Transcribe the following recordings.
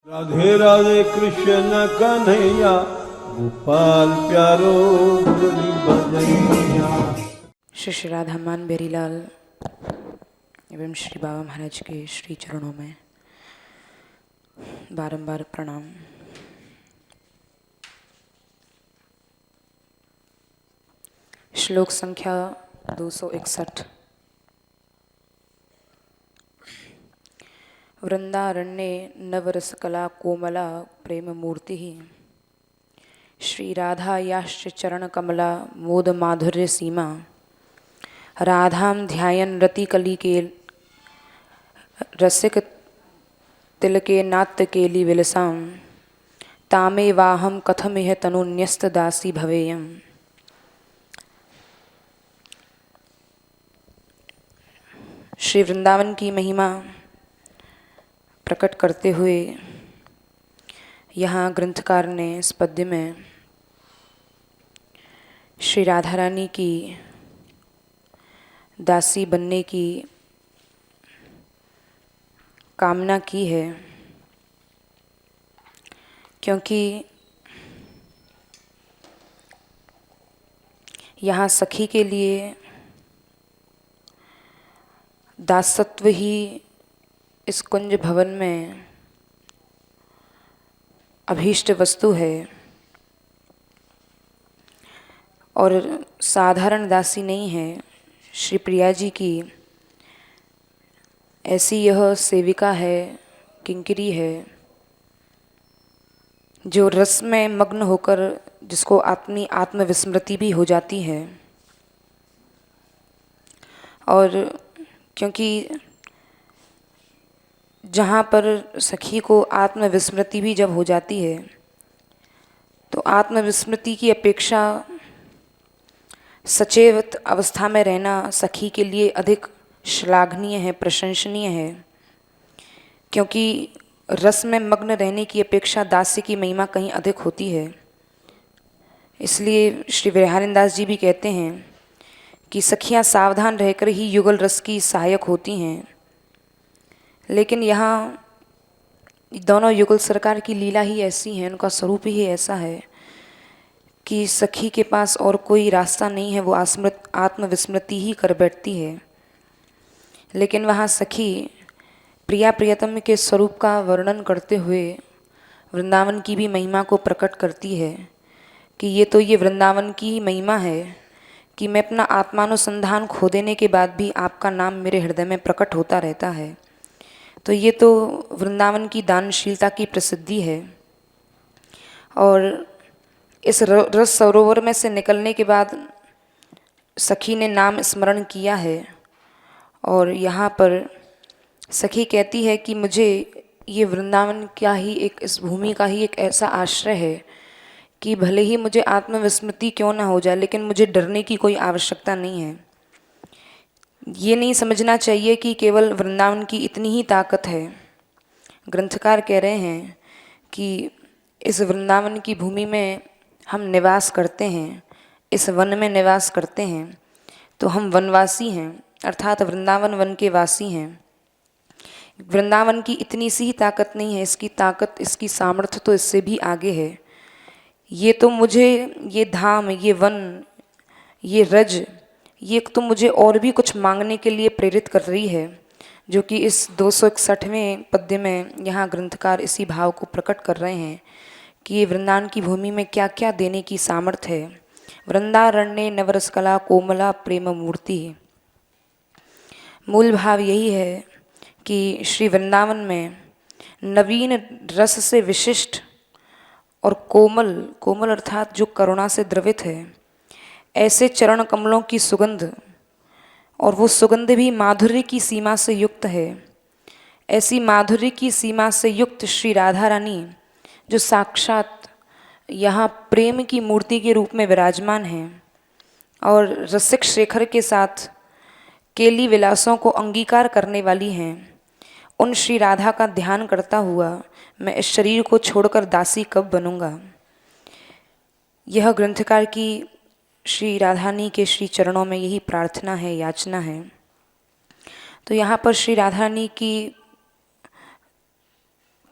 राधे राधे कृष्ण कन्हैया गोपाल प्यारो मुरली बजैया। श्री श्री राधा मान बेरीलाल एवं श्री बाबा महाराज के श्री चरणों में बारंबार प्रणाम। श्लोक संख्या 261। वृंदारण्ये नवरसकला कोमला प्रेम मूर्ति श्री राधा याश्च चरण कमला मोद माधुर्य सीमा राधाम ध्यायन रतिकली के रसिक तिलके नाट्य केली विलसाम तामे वाहम कथमिह तनुन्यस्त दासी भवेयम। श्री वृंदावन की महिमा प्रकट करते हुए यहाँ ग्रंथकार ने इस पद्य में श्री राधा रानी की दासी बनने की कामना की है, क्योंकि यहाँ सखी के लिए दासत्व ही इस कुंज भवन में अभीष्ट वस्तु है और साधारण दासी नहीं है। श्री प्रिया जी की ऐसी यह सेविका है, किंकरी है, जो रस में मग्न होकर जिसको अपनी आत्मविस्मृति भी हो जाती है। और क्योंकि जहाँ पर सखी को आत्मविस्मृति भी जब हो जाती है तो आत्मविस्मृति की अपेक्षा सचेत अवस्था में रहना सखी के लिए अधिक श्लाघनीय है, प्रशंसनीय है, क्योंकि रस में मग्न रहने की अपेक्षा दास्य की महिमा कहीं अधिक होती है। इसलिए श्री विरहारिंदास जी भी कहते हैं कि सखियां सावधान रहकर ही युगल रस की सहायक होती हैं। लेकिन यहाँ दोनों युगल सरकार की लीला ही ऐसी है, उनका स्वरूप ही ऐसा है कि सखी के पास और कोई रास्ता नहीं है, वो आत्मविस्मृति ही कर बैठती है। लेकिन वहाँ सखी प्रिया प्रियतम के स्वरूप का वर्णन करते हुए वृंदावन की भी महिमा को प्रकट करती है कि ये वृंदावन की ही महिमा है कि मैं अपना आत्मानुसंधान खो देने के बाद भी आपका नाम मेरे हृदय में प्रकट होता रहता है। तो ये तो वृंदावन की दानशीलता की प्रसिद्धि है। और इस रस सरोवर में से निकलने के बाद सखी ने नाम स्मरण किया है और यहाँ पर सखी कहती है कि मुझे ये वृंदावन क्या ही एक इस भूमि का ही एक ऐसा आश्रय है कि भले ही मुझे आत्मविस्मृति क्यों ना हो जाए, लेकिन मुझे डरने की कोई आवश्यकता नहीं है। ये नहीं समझना चाहिए कि केवल वृंदावन की इतनी ही ताकत है। ग्रंथकार कह रहे हैं कि इस वृंदावन की भूमि में हम निवास करते हैं, इस वन में निवास करते हैं, तो हम वनवासी हैं, अर्थात वृंदावन वन के वासी हैं। वृंदावन की इतनी सी ही ताकत नहीं है, इसकी ताकत, इसकी सामर्थ्य तो इससे भी आगे है। ये तो मुझे, ये धाम, ये वन, ये रज, ये तो मुझे और भी कुछ मांगने के लिए प्रेरित कर रही है, जो कि इस 261वें पद्य में यहाँ ग्रंथकार इसी भाव को प्रकट कर रहे हैं कि ये वृंदावन की भूमि में क्या क्या देने की सामर्थ्य है। वृंदारण्ये नवरसकला कोमला प्रेम मूर्ति। मूल भाव यही है कि श्री वृंदावन में नवीन रस से विशिष्ट और कोमल, कोमल अर्थात जो करुणा से द्रवित है, ऐसे चरण कमलों की सुगंध, और वो सुगंध भी माधुर्य की सीमा से युक्त है। ऐसी माधुर्य की सीमा से युक्त श्री राधा रानी जो साक्षात यहाँ प्रेम की मूर्ति के रूप में विराजमान हैं और रसिक शेखर के साथ केली विलासों को अंगीकार करने वाली हैं, उन श्री राधा का ध्यान करता हुआ मैं इस शरीर को छोड़कर दासी कब बनूंगा। यह ग्रंथकार की श्री राधानी के श्री चरणों में यही प्रार्थना है, याचना है। तो यहाँ पर श्री राधा रानी की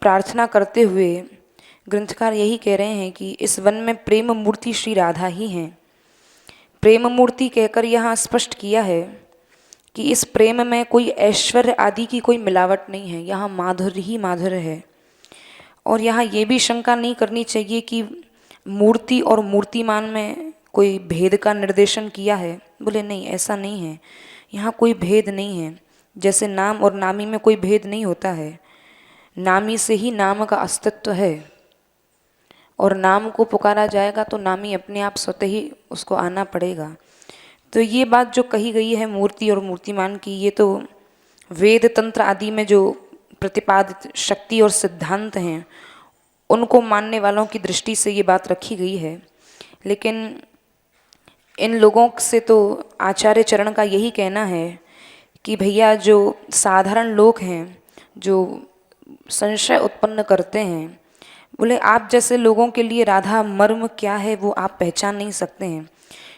प्रार्थना करते हुए ग्रंथकार यही कह रहे हैं कि इस वन में प्रेम मूर्ति श्री राधा ही हैं। प्रेम मूर्ति कहकर यहाँ स्पष्ट किया है कि इस प्रेम में कोई ऐश्वर्य आदि की कोई मिलावट नहीं है, यहाँ माधुर्य ही माधुर्य है। और यहाँ ये भी शंका नहीं करनी चाहिए कि मूर्ति और मूर्तिमान में कोई भेद का निर्देशन किया है। बोले नहीं, ऐसा नहीं है, यहाँ कोई भेद नहीं है। जैसे नाम और नामी में कोई भेद नहीं होता है, नामी से ही नाम का अस्तित्व है, और नाम को पुकारा जाएगा तो नामी अपने आप स्वतः ही उसको आना पड़ेगा। तो ये बात जो कही गई है मूर्ति और मूर्तिमान की, ये तो वेद तंत्र आदि में जो प्रतिपादित शक्ति और सिद्धांत हैं उनको मानने वालों की दृष्टि से ये बात रखी गई है। लेकिन इन लोगों से तो आचार्य चरण का यही कहना है कि भैया जो साधारण लोग हैं, जो संशय उत्पन्न करते हैं, बोले आप जैसे लोगों के लिए राधा मर्म क्या है वो आप पहचान नहीं सकते हैं।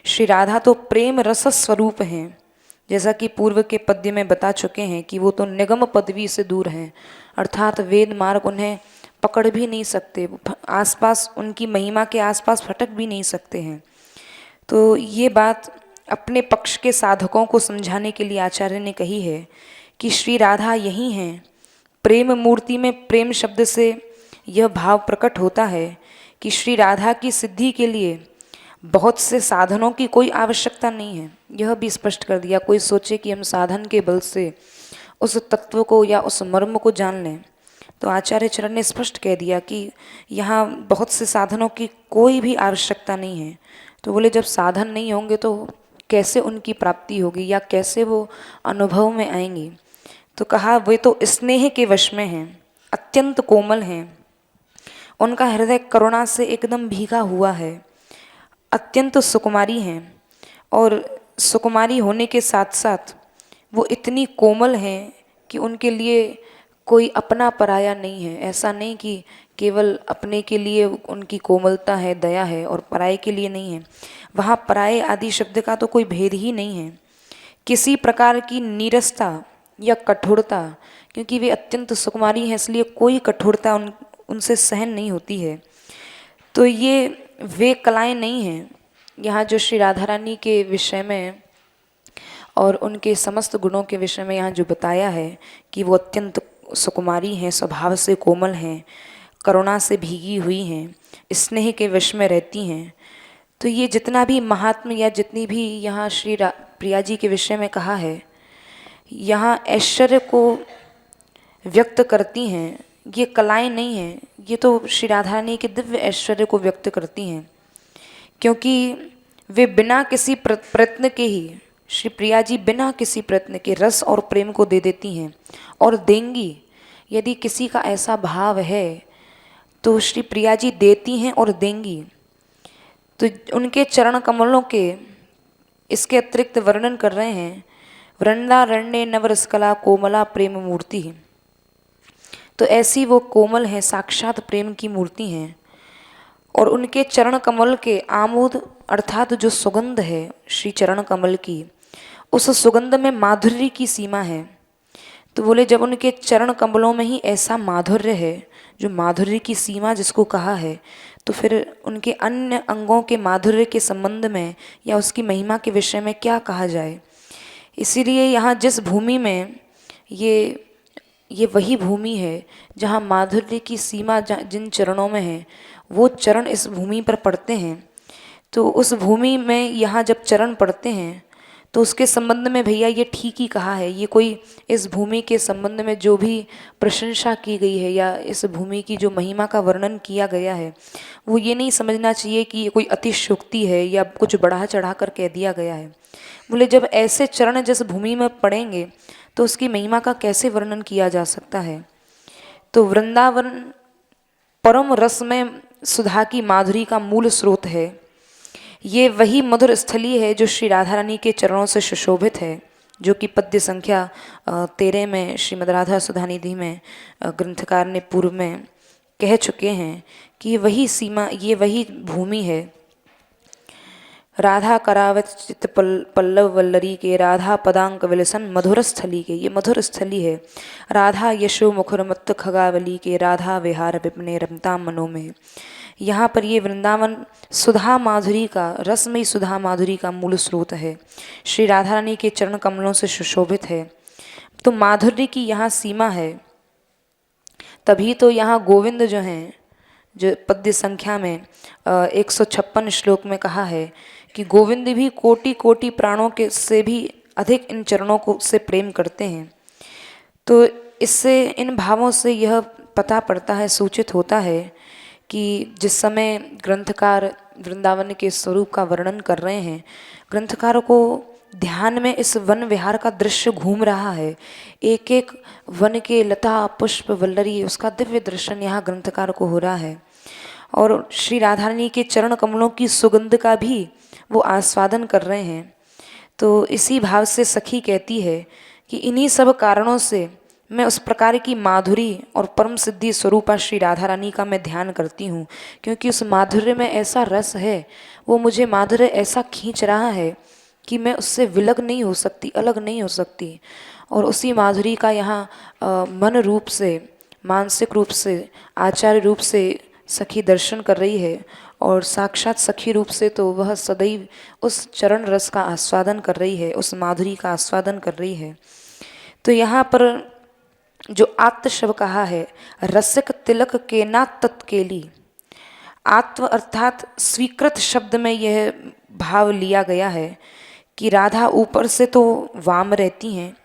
श्री राधा तो प्रेम रस स्वरूप हैं, जैसा कि पूर्व के पद्य में बता चुके हैं कि वो तो निगम पदवी से दूर हैं, अर्थात वेद मार्ग उन्हें पकड़ भी नहीं सकते, आसपास उनकी महिमा के आसपास फटक भी नहीं सकते हैं। तो ये बात अपने पक्ष के साधकों को समझाने के लिए आचार्य ने कही है कि श्री राधा यही हैं। प्रेम मूर्ति में प्रेम शब्द से यह भाव प्रकट होता है कि श्री राधा की सिद्धि के लिए बहुत से साधनों की कोई आवश्यकता नहीं है। यह भी स्पष्ट कर दिया, कोई सोचे कि हम साधन के बल से उस तत्व को या उस मर्म को जान लें, तो आचार्य चरण ने स्पष्ट कह दिया कि यहाँ बहुत से साधनों की कोई भी आवश्यकता नहीं है। तो बोले जब साधन नहीं होंगे तो कैसे उनकी प्राप्ति होगी या कैसे वो अनुभव में आएंगी। तो कहा वे तो स्नेह के वश में हैं, अत्यंत कोमल हैं, उनका हृदय करुणा से एकदम भीगा हुआ है, अत्यंत सुकुमारी हैं, और सुकुमारी होने के साथ साथ वो इतनी कोमल हैं कि उनके लिए कोई अपना पराया नहीं है। ऐसा नहीं कि केवल अपने के लिए उनकी कोमलता है, दया है, और पराये के लिए नहीं है। वहाँ पराये आदि शब्द का तो कोई भेद ही नहीं है, किसी प्रकार की नीरसता या कठोरता, क्योंकि वे अत्यंत सुकुमारी हैं इसलिए कोई कठोरता उनसे सहन नहीं होती है। तो ये वे कलाएं नहीं हैं। यहाँ जो श्री राधा रानी के विषय में और उनके समस्त गुणों के विषय में यहाँ जो बताया है कि वो अत्यंत सुकुमारी हैं, स्वभाव से कोमल हैं, करुणा से भीगी हुई हैं, स्नेह के वश में रहती हैं, तो ये जितना भी महात्म या जितनी भी यहाँ श्री प्रिया जी के विषय में कहा है, यहाँ ऐश्वर्य को व्यक्त करती हैं। ये कलाएं नहीं हैं, ये तो श्री राधा रानी के दिव्य ऐश्वर्य को व्यक्त करती हैं, क्योंकि वे बिना किसी प्रयत्न के ही, श्री प्रिया जी बिना किसी प्रयत्न के रस और प्रेम को दे देती हैं और देंगी। यदि किसी का ऐसा भाव है तो श्री प्रिया जी देती हैं और देंगी। तो उनके चरण कमलों के इसके अतिरिक्त वर्णन कर रहे हैं, वृंदारण्य नवरसकला कोमला प्रेम मूर्ति। तो ऐसी वो कोमल है, साक्षात प्रेम की मूर्ति हैं, और उनके चरण कमल के आमोद अर्थात जो सुगंध है श्री चरण कमल की, उस सुगंध में माधुर्य की सीमा है। तो बोले जब उनके चरण कमलों में ही ऐसा माधुर्य है, जो माधुर्य की सीमा जिसको कहा है, तो फिर उनके अन्य अंगों के माधुर्य के संबंध में या उसकी महिमा के विषय में क्या कहा जाए। इसीलिए यहाँ जिस भूमि में ये वही भूमि है जहाँ माधुर्य की सीमा जिन चरणों में है, वो चरण इस भूमि पर पड़ते हैं। तो उस भूमि में यहाँ जब चरण पड़ते हैं तो उसके संबंध में भैया ये ठीक ही कहा है। ये कोई इस भूमि के संबंध में जो भी प्रशंसा की गई है या इस भूमि की जो महिमा का वर्णन किया गया है, वो ये नहीं समझना चाहिए कि ये कोई अतिशयोक्ति है या कुछ बढ़ा चढ़ा कर कह दिया गया है। बोले जब ऐसे चरण जिस भूमि में पड़ेंगे तो उसकी महिमा का कैसे वर्णन किया जा सकता है। तो वृंदावन परम रस में सुधा की माधुरी का मूल स्रोत है। ये वही मधुर स्थली है जो श्री राधा रानी के चरणों से सुशोभित है, जो कि पद्य संख्या 13 में श्रीमद् राधा सुधा निधि में ग्रंथकार ने पूर्व में कह चुके हैं कि ये वही सीमा, ये वही भूमि है। राधा करावत चित पल्लव वल्लरी के, राधा पदांक विलसन मधुर स्थली के, ये मधुर स्थली है। राधा यशो मुखरमत्त खगावली के, राधा विहार विपने रमता मनो में। यहाँ पर ये वृंदावन सुधा माधुरी का, रसमयी सुधा माधुरी का मूल स्रोत है, श्री राधा रानी के चरण कमलों से सुशोभित है। तो माधुर्य की यहाँ सीमा है। तभी तो यहाँ गोविंद जो हैं, जो पद्य संख्या में 156 श्लोक में कहा है कि गोविंद भी कोटि कोटि प्राणों के से भी अधिक इन चरणों को से प्रेम करते हैं। तो इससे, इन भावों से यह पता पड़ता है, सूचित होता है कि जिस समय ग्रंथकार वृंदावन के स्वरूप का वर्णन कर रहे हैं, ग्रंथकार को ध्यान में इस वन विहार का दृश्य घूम रहा है। एक एक वन के लता पुष्प वल्लरी, उसका दिव्य दर्शन यहाँ ग्रंथकार को हो रहा है। और श्री राधा रानी के चरण कमलों की सुगंध का भी वो आस्वादन कर रहे हैं। तो इसी भाव से सखी कहती है कि इन्हीं सब कारणों से मैं उस प्रकार की माधुरी और परम सिद्धि स्वरूपा श्री राधा रानी का मैं ध्यान करती हूँ, क्योंकि उस माधुर्य में ऐसा रस है, वो मुझे माधुर्य ऐसा खींच रहा है कि मैं उससे विलग नहीं हो सकती, अलग नहीं हो सकती। और उसी माधुरी का यहाँ मन रूप से, मानसिक रूप से, आचार्य रूप से सखी दर्शन कर रही है। और साक्षात सखी रूप से तो वह सदैव उस चरण रस का आस्वादन कर रही है, उस माधुरी का आस्वादन कर रही है। तो यहाँ पर जो आत्म शब्द कहा है, रसिक तिलक के ना तत्केली, आत्म अर्थात स्वीकृत शब्द में यह भाव लिया गया है कि राधा ऊपर से तो वाम रहती हैं,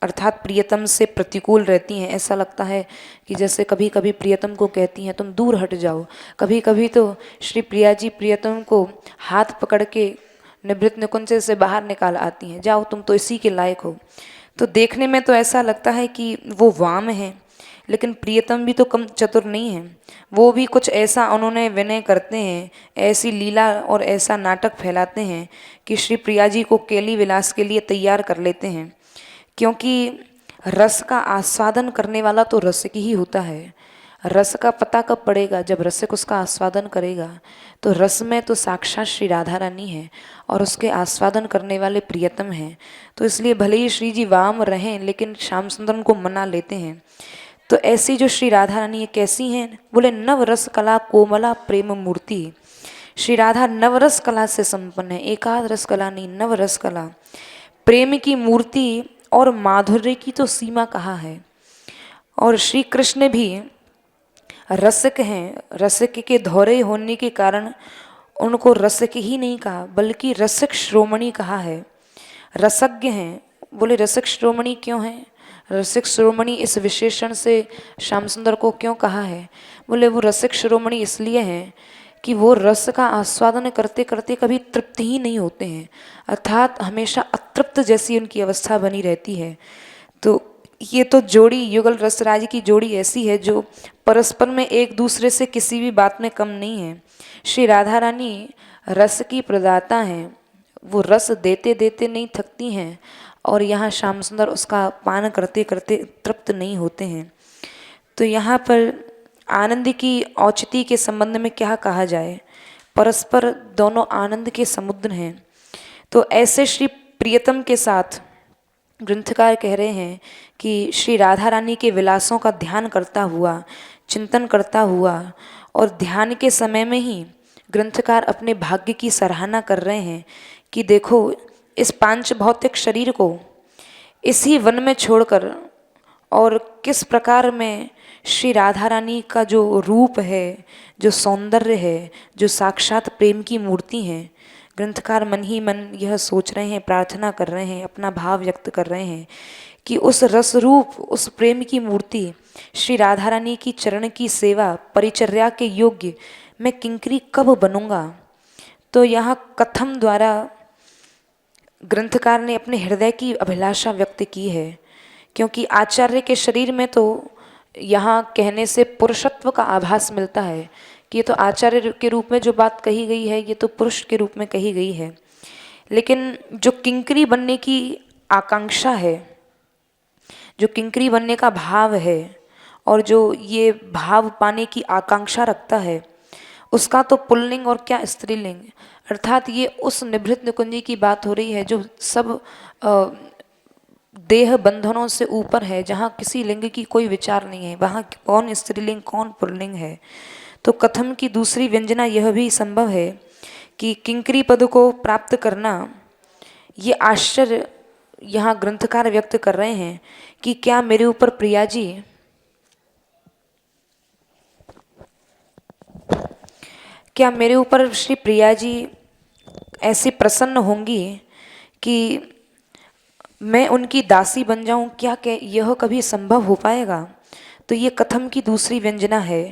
अर्थात प्रियतम से प्रतिकूल रहती हैं। ऐसा लगता है कि जैसे कभी कभी प्रियतम को कहती हैं तुम दूर हट जाओ, कभी कभी तो श्री प्रिया जी प्रियतम को हाथ पकड़ के निवृत्त निकुंज से बाहर निकाल आती हैं, जाओ तुम तो इसी के लायक हो। तो देखने में तो ऐसा लगता है कि वो वाम है, लेकिन प्रियतम भी तो कम चतुर नहीं है। वो भी कुछ ऐसा उन्होंने विनय करते हैं, ऐसी लीला और ऐसा नाटक फैलाते हैं कि श्री प्रिया जी को केली विलास के लिए तैयार कर लेते हैं। क्योंकि रस का आस्वादन करने वाला तो रसिक ही होता है। रस का पता कब पड़ेगा? जब रसिक उसका आस्वादन करेगा। तो रस में तो साक्षात श्री राधा रानी है और उसके आस्वादन करने वाले प्रियतम हैं। तो इसलिए भले ही श्री जी वाम रहें, लेकिन श्याम सुंदर उनको मना लेते हैं। तो ऐसी जो श्री राधा रानी कैसी हैं? बोले नव रस कला कोमला प्रेम मूर्ति। श्री राधा नवरस कला से संपन्न है, एकाध रस कला नहीं, नवरस कला, प्रेम की मूर्ति और माधुर्य की तो सीमा कहाँ है। और श्री कृष्ण भी रसिक हैं, रसिक के धौरे होने के कारण उनको रसिक ही नहीं कहा, बल्कि रसिक श्रोमणी कहा है। रसज्ञ हैं, बोले रसिक श्रोमणी क्यों हैं? रसिक श्रोमणी इस विशेषण से श्याम सुंदर को क्यों कहा है? बोले वो रसिक श्रोमणी इसलिए हैं कि वो रस का आस्वादन करते करते कभी तृप्त ही नहीं होते हैं, अर्थात हमेशा अतृप्त जैसी उनकी अवस्था बनी रहती है। तो ये तो जोड़ी, युगल रसराज की जोड़ी ऐसी है जो परस्पर में एक दूसरे से किसी भी बात में कम नहीं है। श्री राधा रानी रस की प्रदाता हैं, वो रस देते देते नहीं थकती हैं और यहाँ श्याम सुंदर उसका पान करते करते तृप्त नहीं होते हैं। तो यहाँ पर आनंद की औचित्य के संबंध में क्या कहा जाए? परस्पर दोनों आनंद के समुद्र हैं। तो ऐसे श्री प्रियतम के साथ ग्रंथकार कह रहे हैं कि श्री राधा रानी के विलासों का ध्यान करता हुआ, चिंतन करता हुआ, और ध्यान के समय में ही ग्रंथकार अपने भाग्य की सराहना कर रहे हैं कि देखो इस पांच भौतिक शरीर को इसी वन में छोड़कर और किस प्रकार में श्री राधा रानी का जो रूप है, जो सौंदर्य है, जो साक्षात प्रेम की मूर्ति है, ग्रंथकार मन ही मन यह सोच रहे हैं, प्रार्थना कर रहे हैं, अपना भाव व्यक्त कर रहे हैं कि उस रस रूप, उस प्रेम की मूर्ति श्री राधा रानी की चरण की सेवा परिचर्या के योग्य मैं किंकरी कब बनूंगा। तो यहाँ कथम द्वारा ग्रंथकार ने अपने हृदय की अभिलाषा व्यक्त की है, क्योंकि आचार्य के शरीर में तो यहाँ कहने से पुरुषत्व का आभास मिलता है कि ये तो आचार्य के रूप में जो बात कही गई है ये तो पुरुष के रूप में कही गई है। लेकिन जो किंकरी बनने की आकांक्षा है, जो किंकरी बनने का भाव है और जो ये भाव पाने की आकांक्षा रखता है, उसका तो पुल्लिंग और क्या स्त्रीलिंग, अर्थात ये उस निभृत निकुंजी की बात हो रही है जो सब देह बंधनों से ऊपर है, जहाँ किसी लिंग की कोई विचार नहीं है, वहाँ कौन स्त्रीलिंग कौन पुल्लिंग है। तो कथम की दूसरी व्यंजना यह भी संभव है कि किंकरी पद को प्राप्त करना, ये आश्चर्य यहाँ ग्रंथकार व्यक्त कर रहे हैं कि क्या मेरे ऊपर प्रिया जी, क्या मेरे ऊपर श्री प्रिया जी ऐसे प्रसन्न होंगी कि मैं उनकी दासी बन जाऊं, क्या यह कभी संभव हो पाएगा। तो ये कथम की दूसरी व्यंजना है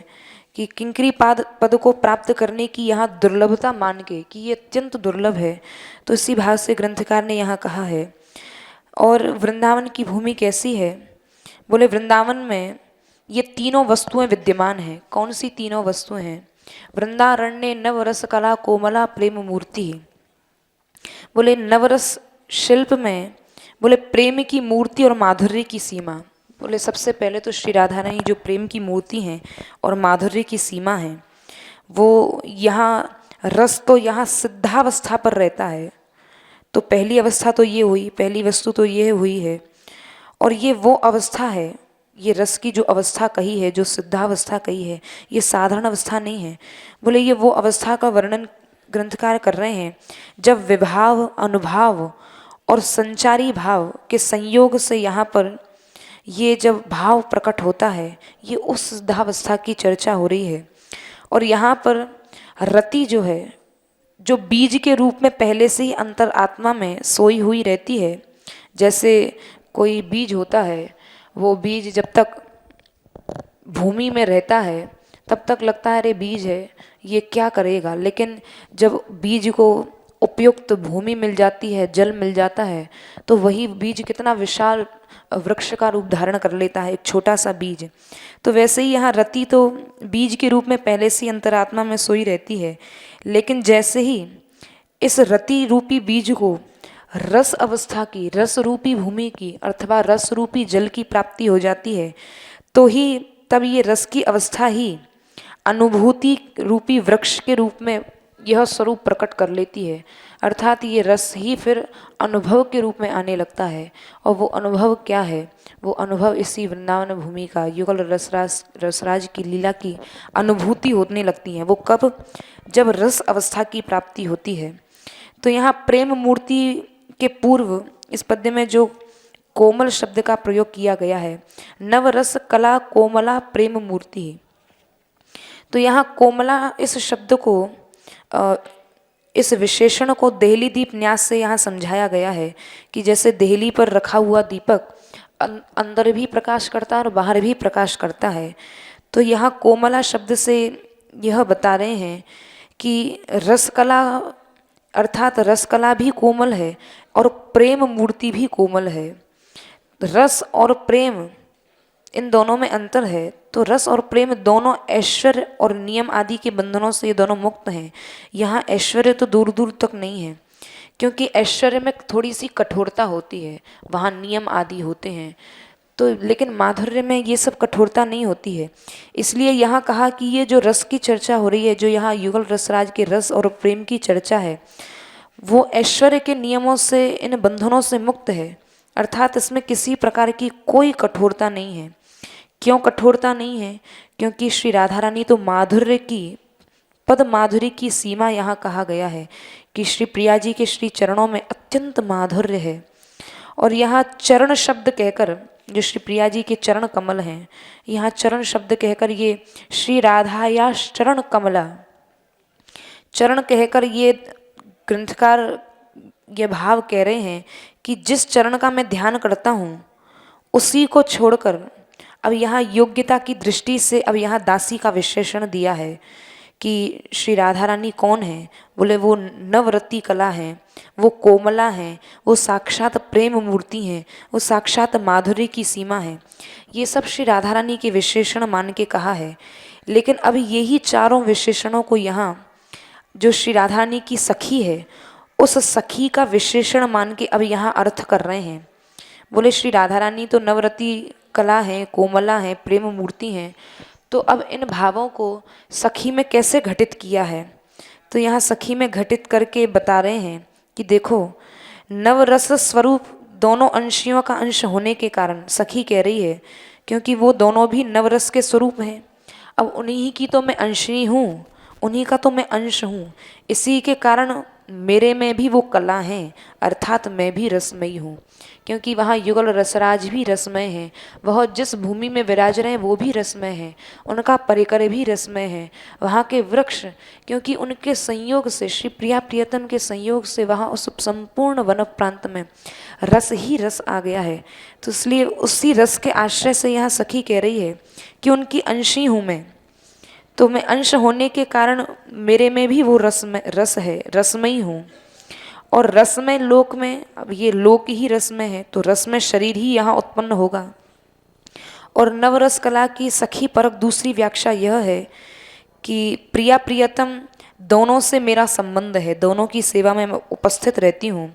कि किंकरी पद को प्राप्त करने की यहाँ दुर्लभता मान के कि ये अत्यंत दुर्लभ है, तो इसी भाव से ग्रंथकार ने यहाँ कहा है। और वृंदावन की भूमि कैसी है, बोले वृंदावन में ये तीनों वस्तुएं विद्यमान हैं। कौन सी तीनों वस्तुएं हैं? वृंदारण्य नवरस कला कोमला प्रेम मूर्ति। बोले नवरस शिल्प में बोले प्रेम की मूर्ति और माधुर्य की सीमा। बोले सबसे पहले तो श्री राधा रानी जो प्रेम की मूर्ति हैं और माधुर्य की सीमा है, वो यहाँ रस तो यहाँ सिद्धावस्था पर रहता है। तो पहली अवस्था तो ये हुई, पहली वस्तु तो ये हुई है। और ये वो अवस्था है, ये रस की जो अवस्था कही है, जो सिद्धावस्था कही है, ये साधारण अवस्था नहीं है। बोले ये वो अवस्था का वर्णन ग्रंथकार कर रहे हैं जब विभाव अनुभाव और संचारी भाव के संयोग से यहाँ पर ये जब भाव प्रकट होता है, ये उस सिद्धावस्था की चर्चा हो रही है। और यहाँ पर रति जो है, जो बीज के रूप में पहले से ही अंतर आत्मा में सोई हुई रहती है। जैसे कोई बीज होता है, वो बीज जब तक भूमि में रहता है तब तक लगता है अरे बीज है ये क्या करेगा, लेकिन जब बीज को उपयुक्त भूमि मिल जाती है, जल मिल जाता है, तो वही बीज कितना विशाल वृक्ष का रूप धारण कर लेता है, एक छोटा सा बीज। तो वैसे ही यहाँ रति तो बीज के रूप में पहले से अंतरात्मा में सोई रहती है, लेकिन जैसे ही इस रति रूपी बीज को रस अवस्था की, रस रूपी भूमि की अथवा रस रूपी जल की प्राप्ति हो जाती है, तो ही तब ये रस की अवस्था ही अनुभूति रूपी वृक्ष के रूप में यह स्वरूप प्रकट कर लेती है। अर्थात ये रस ही फिर अनुभव के रूप में आने लगता है। और वो अनुभव क्या है? वो अनुभव इसी वृंदावन भूमि का युगल रसराज की लीला की अनुभूति होने लगती है। वो कब? जब रस अवस्था की प्राप्ति होती है। तो यहाँ प्रेम मूर्ति के पूर्व इस पद्य में जो कोमल शब्द का प्रयोग किया गया है, नवरस कला कोमला प्रेम मूर्ति। तो यहाँ कोमला इस शब्द को, इस विशेषण को देहली दीप न्यास से यहाँ समझाया गया है कि जैसे देहली पर रखा हुआ दीपक अंदर भी प्रकाश करता है और बाहर भी प्रकाश करता है। तो यहाँ कोमला शब्द से यह बता रहे हैं कि रसकला अर्थात रसकला भी कोमल है और प्रेम मूर्ति भी कोमल है। रस और प्रेम इन दोनों में अंतर है। तो रस और प्रेम दोनों ऐश्वर्य और नियम आदि के बंधनों से ये दोनों मुक्त हैं। यहाँ ऐश्वर्य तो दूर दूर तक नहीं है, क्योंकि ऐश्वर्य में थोड़ी सी कठोरता होती है, वहाँ नियम आदि होते हैं। तो लेकिन माधुर्य में ये सब कठोरता नहीं होती है। इसलिए यहाँ कहा कि ये जो रस की चर्चा हो रही है, जो यहाँ युगल रसराज के रस और प्रेम की चर्चा है, वो ऐश्वर्य के नियमों से, इन बंधनों से मुक्त है। अर्थात इसमें किसी प्रकार की कोई कठोरता नहीं है। क्यों कठोरता नहीं है? क्योंकि श्री राधा रानी तो माधुर्य की, पद माधुर्य की सीमा यहाँ कहा गया है कि श्री प्रिया जी के श्री चरणों में अत्यंत माधुर्य है। और यहाँ चरण शब्द कहकर, जो श्री प्रिया जी के चरण कमल हैं, यहाँ चरण शब्द कहकर ये श्री राधा या चरण कमला, चरण कहकर ये ग्रंथकार ये भाव कह रहे हैं कि जिस चरण का मैं ध्यान करता हूँ उसी को छोड़कर, अब यहाँ योग्यता की दृष्टि से अब यहाँ दासी का विशेषण दिया है कि श्री राधा रानी कौन है? बोले वो नवरति कला हैं, वो कोमला हैं, वो साक्षात प्रेम मूर्ति हैं, वो साक्षात माधुर्य की सीमा है। ये सब श्री राधा रानी के विशेषण मान के कहा है। लेकिन अब यही चारों विशेषणों को यहाँ जो श्री राधा रानी की सखी है, उस सखी का विशेषण मान के अब यहाँ अर्थ कर रहे हैं। बोले श्री राधा रानी तो नवरति कला है, कोमला है, प्रेम मूर्ति हैं, तो अब इन भावों को सखी में कैसे घटित किया है, तो यहाँ सखी में घटित करके बता रहे हैं कि देखो, नवरस स्वरूप दोनों अंशियों का अंश होने के कारण सखी कह रही है, क्योंकि वो दोनों भी नवरस के स्वरूप हैं। अब उन्हीं की तो मैं अंशिनी हूँ, उन्हीं का तो मैं अंश हूँ, इसी के कारण मेरे में भी वो कला है, अर्थात मैं भी रसमयी हूँ। क्योंकि वहाँ युगल रसराज भी रसमय हैं, वह जिस भूमि में विराज रहे हैं वो भी रसमय हैं, उनका परिकर भी रसमय है, वहाँ के वृक्ष, क्योंकि उनके संयोग से, श्री प्रिया प्रियतम के संयोग से वहाँ उस संपूर्ण वन प्रांत में रस ही रस आ गया है। तो इसलिए उसी रस के आश्रय से यहाँ सखी कह रही है कि उनकी अंशी हूँ मैं, तो मैं अंश होने के कारण मेरे में भी वो रस है, रसमयी हूँ। और रसमय लोक में, अब ये लोक ही रसमय है, तो रसमय शरीर ही यहाँ उत्पन्न होगा। और नवरस कला की सखी परक दूसरी व्याख्या यह है कि प्रिया प्रियतम दोनों से मेरा संबंध है, दोनों की सेवा में मैं उपस्थित रहती हूँ,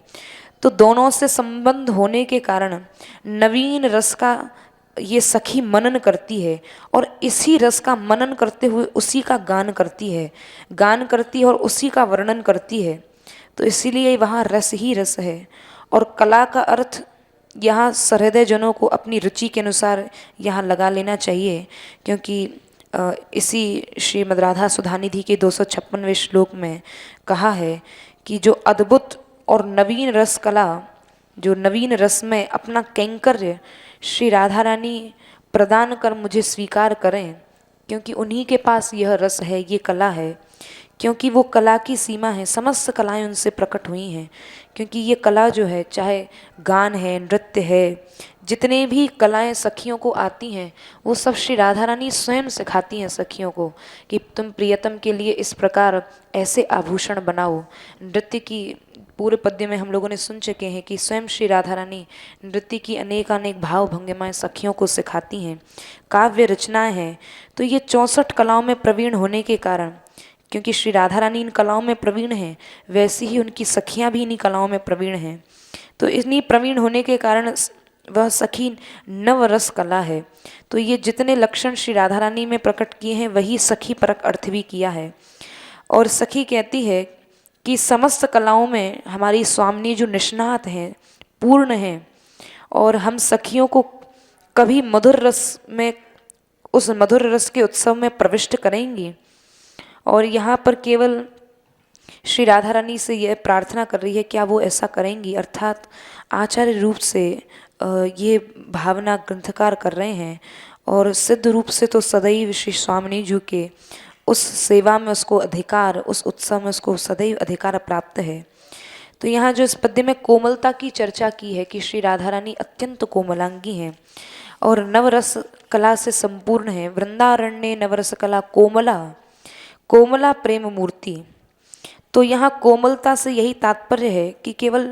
तो दोनों से संबंध होने के कारण नवीन रस का ये सखी मनन करती है, और इसी रस का मनन करते हुए उसी का गान करती है, और उसी का वर्णन करती है। तो इसीलिए वहाँ रस ही रस है। और कला का अर्थ यहाँ सहृदय जनों को अपनी रुचि के अनुसार यहाँ लगा लेना चाहिए, क्योंकि इसी श्रीमद् राधा सुधानिधि के 256वें श्लोक में कहा है कि जो अद्भुत और नवीन रस कला, जो नवीन रस में अपना कैंकर्य श्री राधा रानी प्रदान कर मुझे स्वीकार करें, क्योंकि उन्हीं के पास यह रस है, ये कला है, क्योंकि वो कला की सीमा है, समस्त कलाएं उनसे प्रकट हुई हैं। क्योंकि ये कला जो है, चाहे गान है, नृत्य है, जितने भी कलाएं सखियों को आती हैं, वो सब श्री राधा रानी स्वयं सिखाती हैं सखियों को कि तुम प्रियतम के लिए इस प्रकार ऐसे आभूषण बनाओ। नृत्य की पूरे पद्य में हम लोगों ने सुन चुके हैं कि स्वयं श्री राधा रानी नृत्य की अनेक अनेक भाव भंगिमाएं सखियों को सिखाती हैं। काव्य रचनाएं हैं, तो ये 64 कलाओं में प्रवीण होने के कारण, क्योंकि श्री राधा रानी इन कलाओं में प्रवीण हैं, वैसी ही उनकी सखियां भी इन्हीं कलाओं में प्रवीण हैं। तो इतनी प्रवीण होने के कारण वह सखी नवरस कला है। तो ये जितने लक्षण श्री राधा रानी में प्रकट किए हैं, वही सखी परक अर्थ भी किया है। और सखी कहती है कि समस्त कलाओं में हमारी स्वामिनी जो निष्णात हैं, पूर्ण हैं, और हम सखियों को कभी मधुर रस में, उस मधुर रस के उत्सव में प्रविष्ट करेंगी। और यहाँ पर केवल श्री राधा रानी से यह प्रार्थना कर रही है, क्या वो ऐसा करेंगी, अर्थात आचार्य रूप से ये भावना ग्रंथकार कर रहे हैं। और सिद्ध रूप से तो सदैव श्री स्वामिनी जी के उस सेवा में उसको अधिकार, उस उत्सव में उसको सदैव अधिकार प्राप्त है। तो यहाँ जो इस पद्य में कोमलता की चर्चा की है कि श्री राधा रानी अत्यंत कोमलांगी हैं और नवरस कला से संपूर्ण है। वृंदारण्य नवरस कला कोमला, कोमला प्रेम मूर्ति। तो यहाँ कोमलता से यही तात्पर्य है कि केवल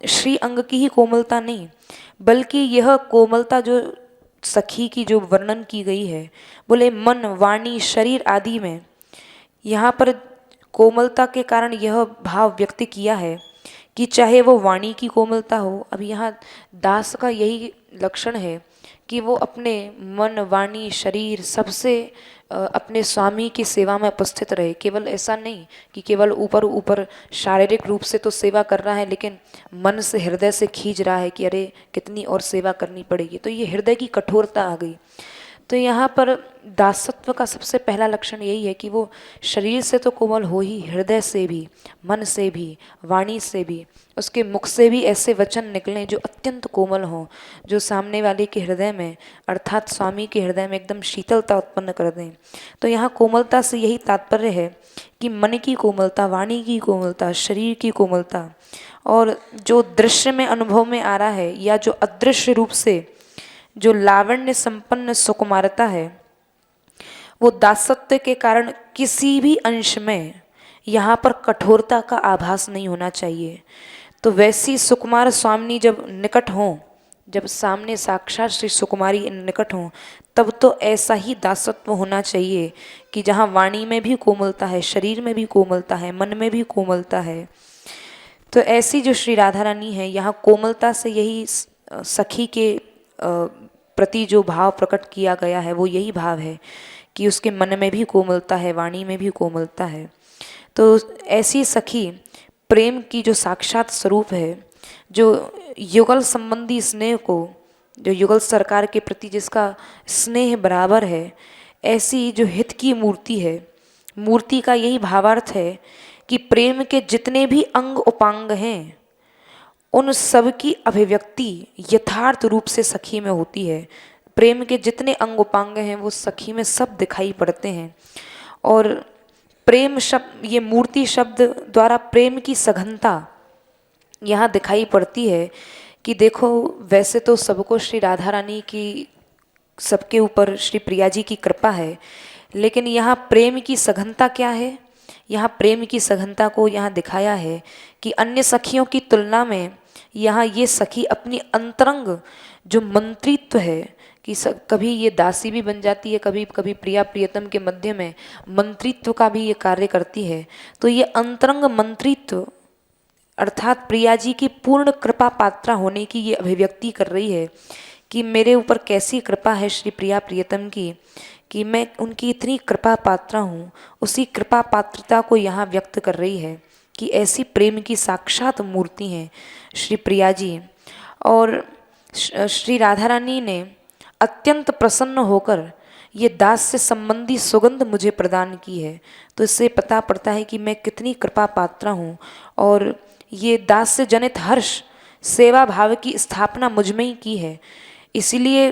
श्री अंग की ही कोमलता नहीं, बल्कि यह कोमलता जो सखी की जो वर्णन की गई है, बोले मन वाणी शरीर आदि में, यहाँ पर कोमलता के कारण यह भाव व्यक्त किया है कि चाहे वो वाणी की कोमलता हो। अब यहाँ दास का यही लक्षण है कि वो अपने मन वाणी शरीर सबसे अपने स्वामी की सेवा में उपस्थित रहे। केवल ऐसा नहीं कि केवल ऊपर ऊपर शारीरिक रूप से तो सेवा कर रहा है, लेकिन मन से हृदय से खींच रहा है कि अरे कितनी और सेवा करनी पड़ेगी। तो ये हृदय की कठोरता आ गई। तो यहाँ पर दासत्व का सबसे पहला लक्षण यही है कि वो शरीर से तो कोमल हो ही, हृदय से भी, मन से भी, वाणी से भी, उसके मुख से भी ऐसे वचन निकलें जो अत्यंत कोमल हों, जो सामने वाले के हृदय में अर्थात स्वामी के हृदय में एकदम शीतलता उत्पन्न कर दें। तो यहाँ कोमलता से यही तात्पर्य है कि मन की कोमलता, वाणी की कोमलता, शरीर की कोमलता, और जो दृश्य में अनुभव में आ रहा है या जो अदृश्य रूप से जो लावण्य संपन्न सुकुमारता है, वो दासत्व के कारण किसी भी अंश में यहाँ पर कठोरता का आभास नहीं होना चाहिए। तो वैसी सुकुमार स्वामिनी जब निकट हों, जब सामने साक्षात श्री सुकुमारी निकट हों, तब तो ऐसा ही दासत्व होना चाहिए कि जहाँ वाणी में भी कोमलता है, शरीर में भी कोमलता है, मन में भी कोमलता है। तो ऐसी जो श्री राधा रानी है, यहाँ कोमलता से यही सखी के प्रति जो भाव प्रकट किया गया है वो यही भाव है कि उसके मन में भी कोमलता है, वाणी में भी कोमलता है। तो ऐसी सखी प्रेम की जो साक्षात स्वरूप है, जो युगल संबंधी स्नेह को, जो युगल सरकार के प्रति जिसका स्नेह बराबर है, ऐसी जो हित की मूर्ति है, मूर्ति का यही भावार्थ है कि प्रेम के जितने भी अंग उपांग हैं उन सब की अभिव्यक्ति यथार्थ रूप से सखी में होती है। प्रेम के जितने अंग उपांग हैं वो सखी में सब दिखाई पड़ते हैं। और प्रेम शब्द, ये मूर्ति शब्द द्वारा प्रेम की सघनता यहाँ दिखाई पड़ती है कि देखो, वैसे तो सबको श्री राधा रानी की, सबके ऊपर श्री प्रिया जी की कृपा है, लेकिन यहाँ प्रेम की सघनता क्या है? यहाँ प्रेम की सघनता को यहाँ दिखाया है कि अन्य सखियों की तुलना में यहाँ ये सखी अपनी अंतरंग जो मंत्रित्व है कि कभी ये दासी भी बन जाती है, कभी कभी प्रिया प्रियतम के मध्य में मंत्रित्व का भी ये कार्य करती है। तो ये अंतरंग मंत्रित्व अर्थात प्रिया जी की पूर्ण कृपा पात्रा होने की ये अभिव्यक्ति कर रही है कि मेरे ऊपर कैसी कृपा है श्री प्रिया प्रियतम की, कि मैं उनकी इतनी कृपा पात्रा हूँ। उसी कृपा पात्रता को यहाँ व्यक्त कर रही है कि ऐसी प्रेम की साक्षात मूर्ति हैं श्री प्रिया जी। और श्री राधा रानी ने अत्यंत प्रसन्न होकर ये दास से संबंधी सुगंध मुझे प्रदान की है। तो इससे पता पड़ता है कि मैं कितनी कृपा पात्रा हूँ और ये दास से जनित हर्ष सेवा भाव की स्थापना मुझ में ही की है। इसीलिए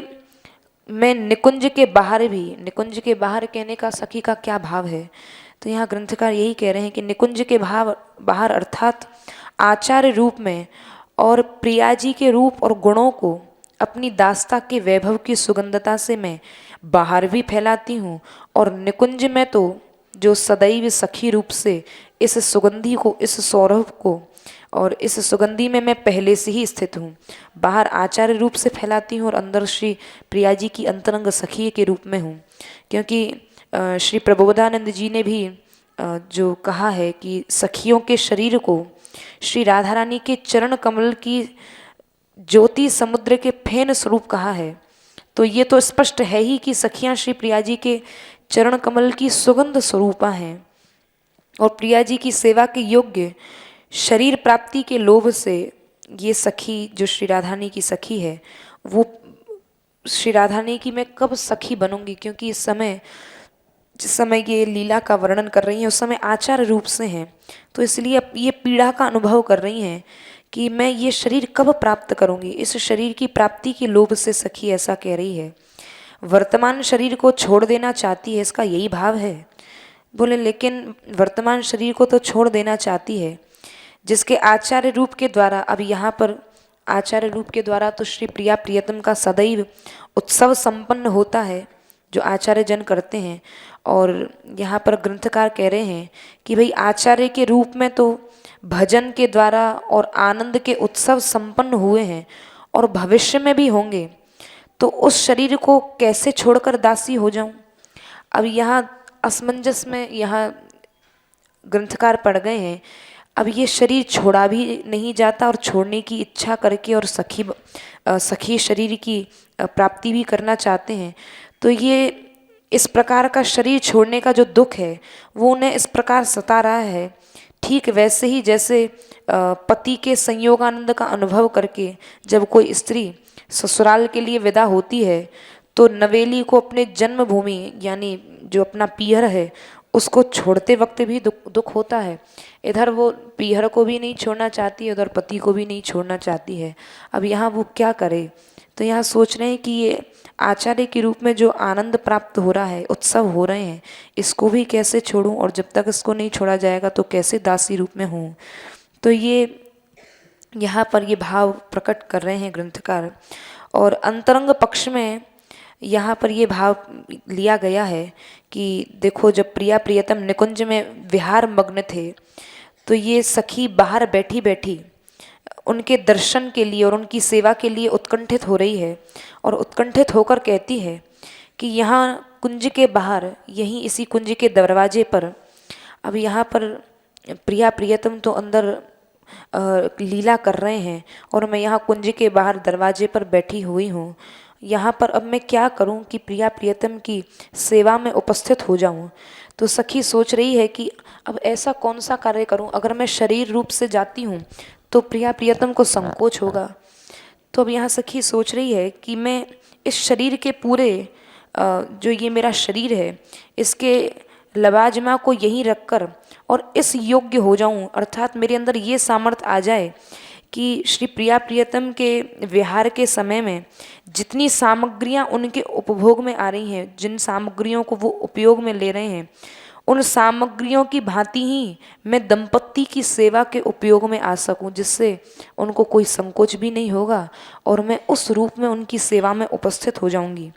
मैं निकुंज के बाहर भी, निकुंज के बाहर कहने का सखी का क्या भाव है? तो यहाँ ग्रंथकार यही कह रहे हैं कि निकुंज के बाहर अर्थात आचार्य रूप में और प्रिया जी के रूप और गुणों को अपनी दास्ता के वैभव की सुगंधता से मैं बाहर भी फैलाती हूँ, और निकुंज में तो जो सदैव सखी रूप से इस सुगंधी को, इस सौरभ को और इस सुगंधी में मैं पहले से ही स्थित हूँ। बाहर आचार्य रूप से फैलाती हूँ और अंदर श्री प्रिया जी की अंतरंग सखी के रूप में हूँ। क्योंकि श्री प्रबोधानंद जी ने भी जो कहा है कि सखियों के शरीर को श्री राधा रानी के चरण कमल की ज्योति समुद्र के फेन स्वरूप कहा है। तो ये तो स्पष्ट है ही कि सखियाँ श्री प्रिया जी के चरण कमल की सुगंध स्वरूपा हैं और प्रिया जी की सेवा के योग्य शरीर प्राप्ति के लोभ से ये सखी जो श्री राधानी की सखी है, वो श्री राधानी की मैं कब सखी बनूंगी, क्योंकि इस समय जिस समय ये लीला का वर्णन कर रही हैं उस समय आचार रूप से हैं, तो इसलिए ये पीड़ा का अनुभव कर रही हैं कि मैं ये शरीर कब प्राप्त करूंगी। इस शरीर की प्राप्ति के लोभ से सखी ऐसा कह रही है। वर्तमान शरीर को छोड़ देना चाहती है, इसका यही भाव है। बोले लेकिन वर्तमान शरीर को तो छोड़ देना चाहती है जिसके आचार्य रूप के द्वारा, अब यहाँ पर आचार्य रूप के द्वारा तो श्री प्रिया प्रियतम का सदैव उत्सव संपन्न होता है जो आचार्य जन करते हैं। और यहाँ पर ग्रंथकार कह रहे हैं कि भाई आचार्य के रूप में तो भजन के द्वारा और आनंद के उत्सव संपन्न हुए हैं और भविष्य में भी होंगे, तो उस शरीर को कैसे छोड़कर दासी हो जाऊं। अब यहाँ असमंजस में यहाँ ग्रंथकार पड़ गए हैं। अब ये शरीर छोड़ा भी नहीं जाता और छोड़ने की इच्छा करके और सखी शरीर की प्राप्ति भी करना चाहते हैं, तो ये इस प्रकार का शरीर छोड़ने का जो दुख है वो उन्हें इस प्रकार सता रहा है। ठीक वैसे ही जैसे पति के संयोगानंद का अनुभव करके जब कोई स्त्री ससुराल के लिए विदा होती है तो नवेली को अपने जन्मभूमि यानी जो अपना पीहर है उसको छोड़ते वक्त भी दुख होता है। इधर वो पीहर को भी नहीं छोड़ना चाहती है, उधर पति को भी नहीं छोड़ना चाहती है। अब यहाँ वो क्या करे? तो यहाँ सोच रहे हैं कि ये आचार्य के रूप में जो आनंद प्राप्त हो रहा है, उत्सव हो रहे हैं, इसको भी कैसे छोड़ूं, और जब तक इसको नहीं छोड़ा जाएगा तो कैसे दासी रूप में हूँ। तो ये यहाँ पर ये भाव प्रकट कर रहे हैं ग्रंथकार। और अंतरंग पक्ष में यहाँ पर ये भाव लिया गया है कि देखो जब प्रिया प्रियतम निकुंज में विहार मग्न थे तो ये सखी बाहर बैठी बैठी उनके दर्शन के लिए और उनकी सेवा के लिए उत्कंठित हो रही है और उत्कंठित होकर कहती है कि यहाँ कुंज के बाहर, यहीं इसी कुंज के दरवाजे पर, अब यहाँ पर प्रिया प्रियतम तो अंदर लीला कर रहे हैं और मैं यहाँ कुंज के बाहर दरवाजे पर बैठी हुई हूँ। यहाँ पर अब मैं क्या करूँ कि प्रिया प्रियतम की सेवा में उपस्थित हो जाऊँ। तो सखी सोच रही है कि अब ऐसा कौन सा कार्य करूँ, अगर मैं शरीर रूप से जाती हूँ तो प्रिया प्रियतम को संकोच होगा। तो अब यहाँ सखी सोच रही है कि मैं इस शरीर के पूरे जो ये मेरा शरीर है इसके लवाजमा को यहीं रखकर और इस योग्य हो जाऊं, अर्थात मेरे अंदर ये सामर्थ्य आ जाए कि श्री प्रिया प्रियतम के विहार के समय में जितनी सामग्रियां उनके उपभोग में आ रही हैं, जिन सामग्रियों को वो उपयोग में ले रहे हैं, उन सामग्रियों की भांति ही मैं दंपत्ति की सेवा के उपयोग में आ सकूं, जिससे उनको कोई संकोच भी नहीं होगा और मैं उस रूप में उनकी सेवा में उपस्थित हो जाऊंगी।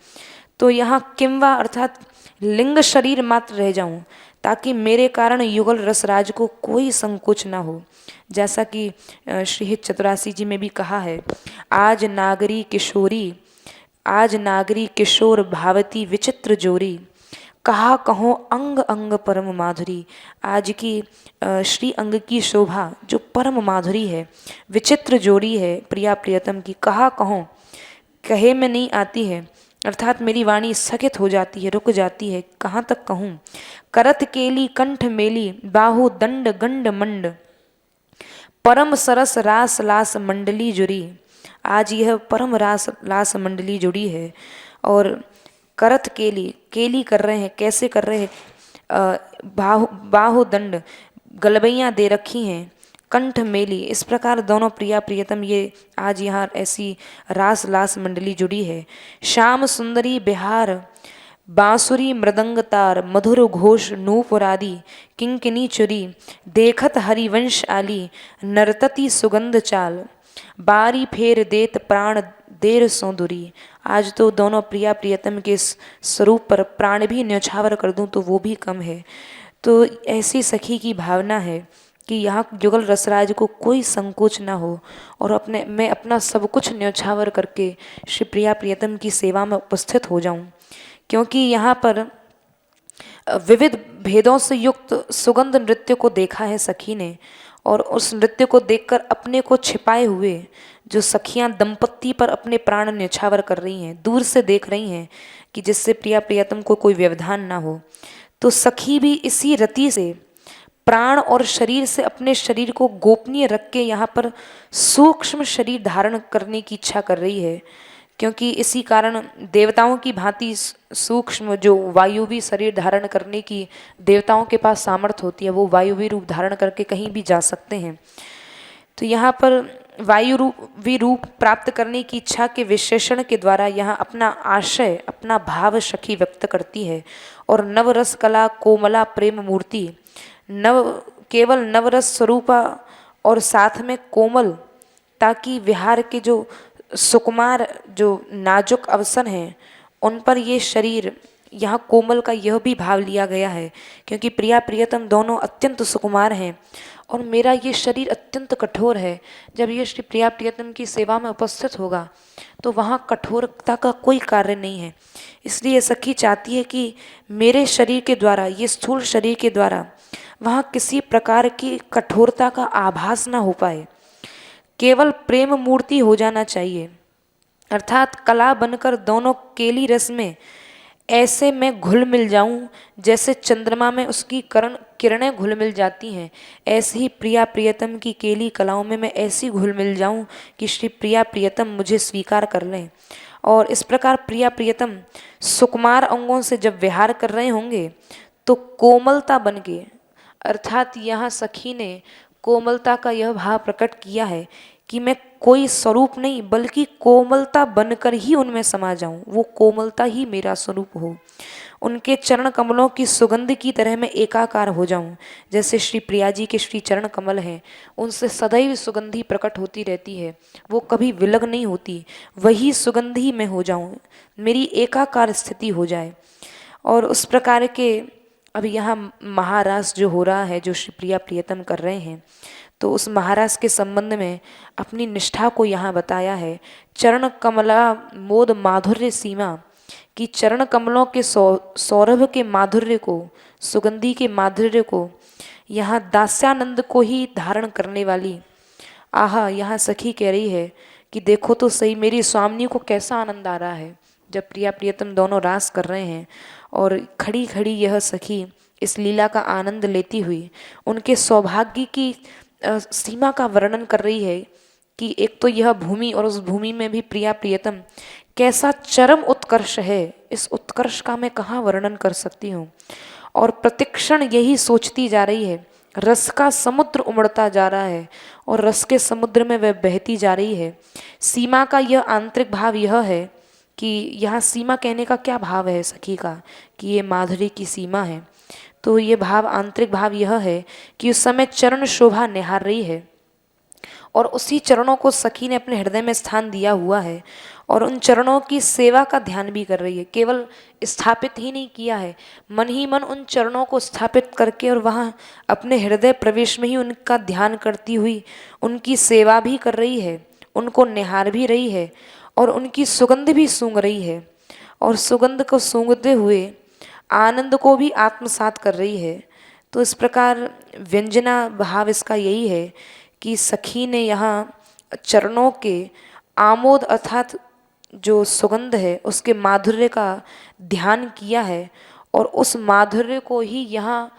तो यहाँ किंवा अर्थात लिंग शरीर मात्र रह जाऊं, ताकि मेरे कारण युगल रसराज को कोई संकोच ना हो। जैसा कि श्री चतुरासी जी में भी कहा है, आज नागरी किशोरी, आज नागरी किशोर भावती विचित्र जोरी, कहा कहो अंग अंग परम माधुरी। आज की श्री अंग की शोभा जो परम माधुरी है, विचित्र जोड़ी है प्रिया प्रियतम की, कहा कहो कहे में नहीं आती है, अर्थात मेरी वाणी स्थगित हो जाती है, रुक जाती है, कहाँ तक कहूँ। करत केली कंठ मेली, बाहु दंड गंड मंड, परम सरस रास लास मंडली जुड़ी। आज यह परम रास लास मंडली जुड़ी है और करत केली, केली कर रहे हैं, कैसे कर रहे हैं, बाहु दंड, गलबैयाँ दे रखी हैं, कंठ मेली, इस प्रकार दोनों प्रिया प्रियतम ये आज यहाँ ऐसी रास लास मंडली जुड़ी है। श्याम सुंदरी बिहार, बांसुरी मृदंग तार, मधुर घोष नूपुरादि, किंकिनी चुरी, देखत हरिवंश आली, नर्तती सुगंध चाल, बारी फेर देत प्राण देर सौंदुरी। आज तो दोनों प्रिया प्रियतम के स्वरूप पर प्राण भी न्यौछावर कर दूं तो वो भी कम है। तो ऐसी सखी की भावना है कि यहाँ युगल रसराज को कोई संकोच ना हो और मैं अपना सब कुछ न्यौछावर करके श्री प्रिया प्रियतम की सेवा में उपस्थित हो जाऊं, क्योंकि यहाँ पर विविध भेदों से युक्त सुगंध नृत्य को देखा है सखी ने, और उस नृत्य को देखकर अपने को छिपाए हुए जो सखियां दंपत्ति पर अपने प्राण न्यौछावर कर रही हैं, दूर से देख रही हैं कि जिससे प्रिया प्रियतम को कोई व्यवधान ना हो, तो सखी भी इसी रति से प्राण और शरीर से अपने शरीर को गोपनीय रख के यहाँ पर सूक्ष्म शरीर धारण करने की इच्छा कर रही है। क्योंकि इसी कारण देवताओं की भांति सूक्ष्म जो वायुवी शरीर धारण करने की देवताओं के पास सामर्थ्य होती है, वो वायुवी रूप धारण करके कहीं भी जा सकते हैं। तो यहाँ पर वायुवी रूप प्राप्त करने की इच्छा के विशेषण के द्वारा यहाँ अपना आशय, अपना भाव सखी व्यक्त करती है। और नवरस कला कोमला प्रेम मूर्ति, केवल नवरस स्वरूपा और साथ में कोमल, ताकि विहार के जो सुकुमार जो नाजुक अवसन हैं उन पर ये शरीर, यहाँ कोमल का यह भी भाव लिया गया है, क्योंकि प्रिया प्रियतम दोनों अत्यंत सुकुमार हैं और मेरा ये शरीर अत्यंत कठोर है। जब ये श्री प्रिया प्रियतम की सेवा में उपस्थित होगा तो वहाँ कठोरता का कोई कार्य नहीं है। इसलिए सखी चाहती है कि मेरे शरीर के द्वारा, ये स्थूल शरीर के द्वारा वहाँ किसी प्रकार की कठोरता का आभास ना हो पाए, केवल प्रेम मूर्ति हो जाना चाहिए, अर्थात कला बनकर दोनों केली रस में ऐसे मैं घुल मिल जाऊं जैसे चंद्रमा में उसकी किरणें घुल मिल जाती हैं। ऐसे ही प्रिया प्रियतम की केली कलाओं में मैं ऐसी घुल मिल जाऊं कि श्री प्रिया प्रियतम मुझे स्वीकार कर लें। और इस प्रकार प्रिया प्रियतम सुकुमार अंगों से जब विहार कर रहे होंगे तो कोमलता बन के, अर्थात यहाँ सखी ने कोमलता का यह भाव प्रकट किया है कि मैं कोई स्वरूप नहीं बल्कि कोमलता बनकर ही उनमें समा जाऊं, वो कोमलता ही मेरा स्वरूप हो, उनके चरण कमलों की सुगंध की तरह मैं एकाकार हो जाऊं। जैसे श्री प्रिया जी के श्री चरण कमल हैं, उनसे सदैव सुगंधी प्रकट होती रहती है, वो कभी विलग नहीं होती, वही सुगंधी मैं हो जाऊं, मेरी एकाकार स्थिति हो जाए। और उस प्रकार के अब यहाँ महारास जो हो रहा है, जो श्री प्रिया प्रियतम कर रहे हैं, तो उस महारास के संबंध में अपनी निष्ठा को यहाँ बताया है। चरण कमला मोद माधुर्य सीमा, कि चरण कमलों के सौरभ के माधुर्य को, सुगंधी के माधुर्य को, यहाँ दास्यानंद को ही धारण करने वाली। आहा, यहाँ सखी कह रही है कि देखो तो सही मेरी स्वामिनी को कैसा आनंद आ रहा है जब प्रिया प्रियतम दोनों रास कर रहे हैं। और खड़ी खड़ी यह सखी इस लीला का आनंद लेती हुई उनके सौभाग्य की सीमा का वर्णन कर रही है कि एक तो यह भूमि और उस भूमि में भी प्रिया प्रियतम कैसा चरम उत्कर्ष है, इस उत्कर्ष का मैं कहाँ वर्णन कर सकती हूँ। और प्रतिक्षण यही सोचती जा रही है, रस का समुद्र उमड़ता जा रहा है और रस के समुद्र में वह बहती जा रही है। सीमा का यह आंतरिक भाव यह है कि यहाँ सीमा कहने का क्या भाव है सखी का, कि ये माधुरी की सीमा है। तो ये भाव आंतरिक भाव यह है कि उस समय चरण शोभा निहार रही है और उसी चरणों को सखी ने अपने हृदय में स्थान दिया हुआ है और उन चरणों की सेवा का ध्यान भी कर रही है। केवल स्थापित ही नहीं किया है, मन ही मन उन चरणों को स्थापित करके और वहाँ अपने हृदय प्रवेश में ही उनका ध्यान करती हुई उनकी सेवा भी कर रही है, उनको निहार भी रही है और उनकी सुगंध भी सूंघ रही है। और सुगंध को सूंघते हुए आनंद को भी आत्मसात कर रही है। तो इस प्रकार व्यंजना भाव इसका यही है कि सखी ने यहाँ चरणों के आमोद अर्थात जो सुगंध है उसके माधुर्य का ध्यान किया है और उस माधुर्य को ही यहाँ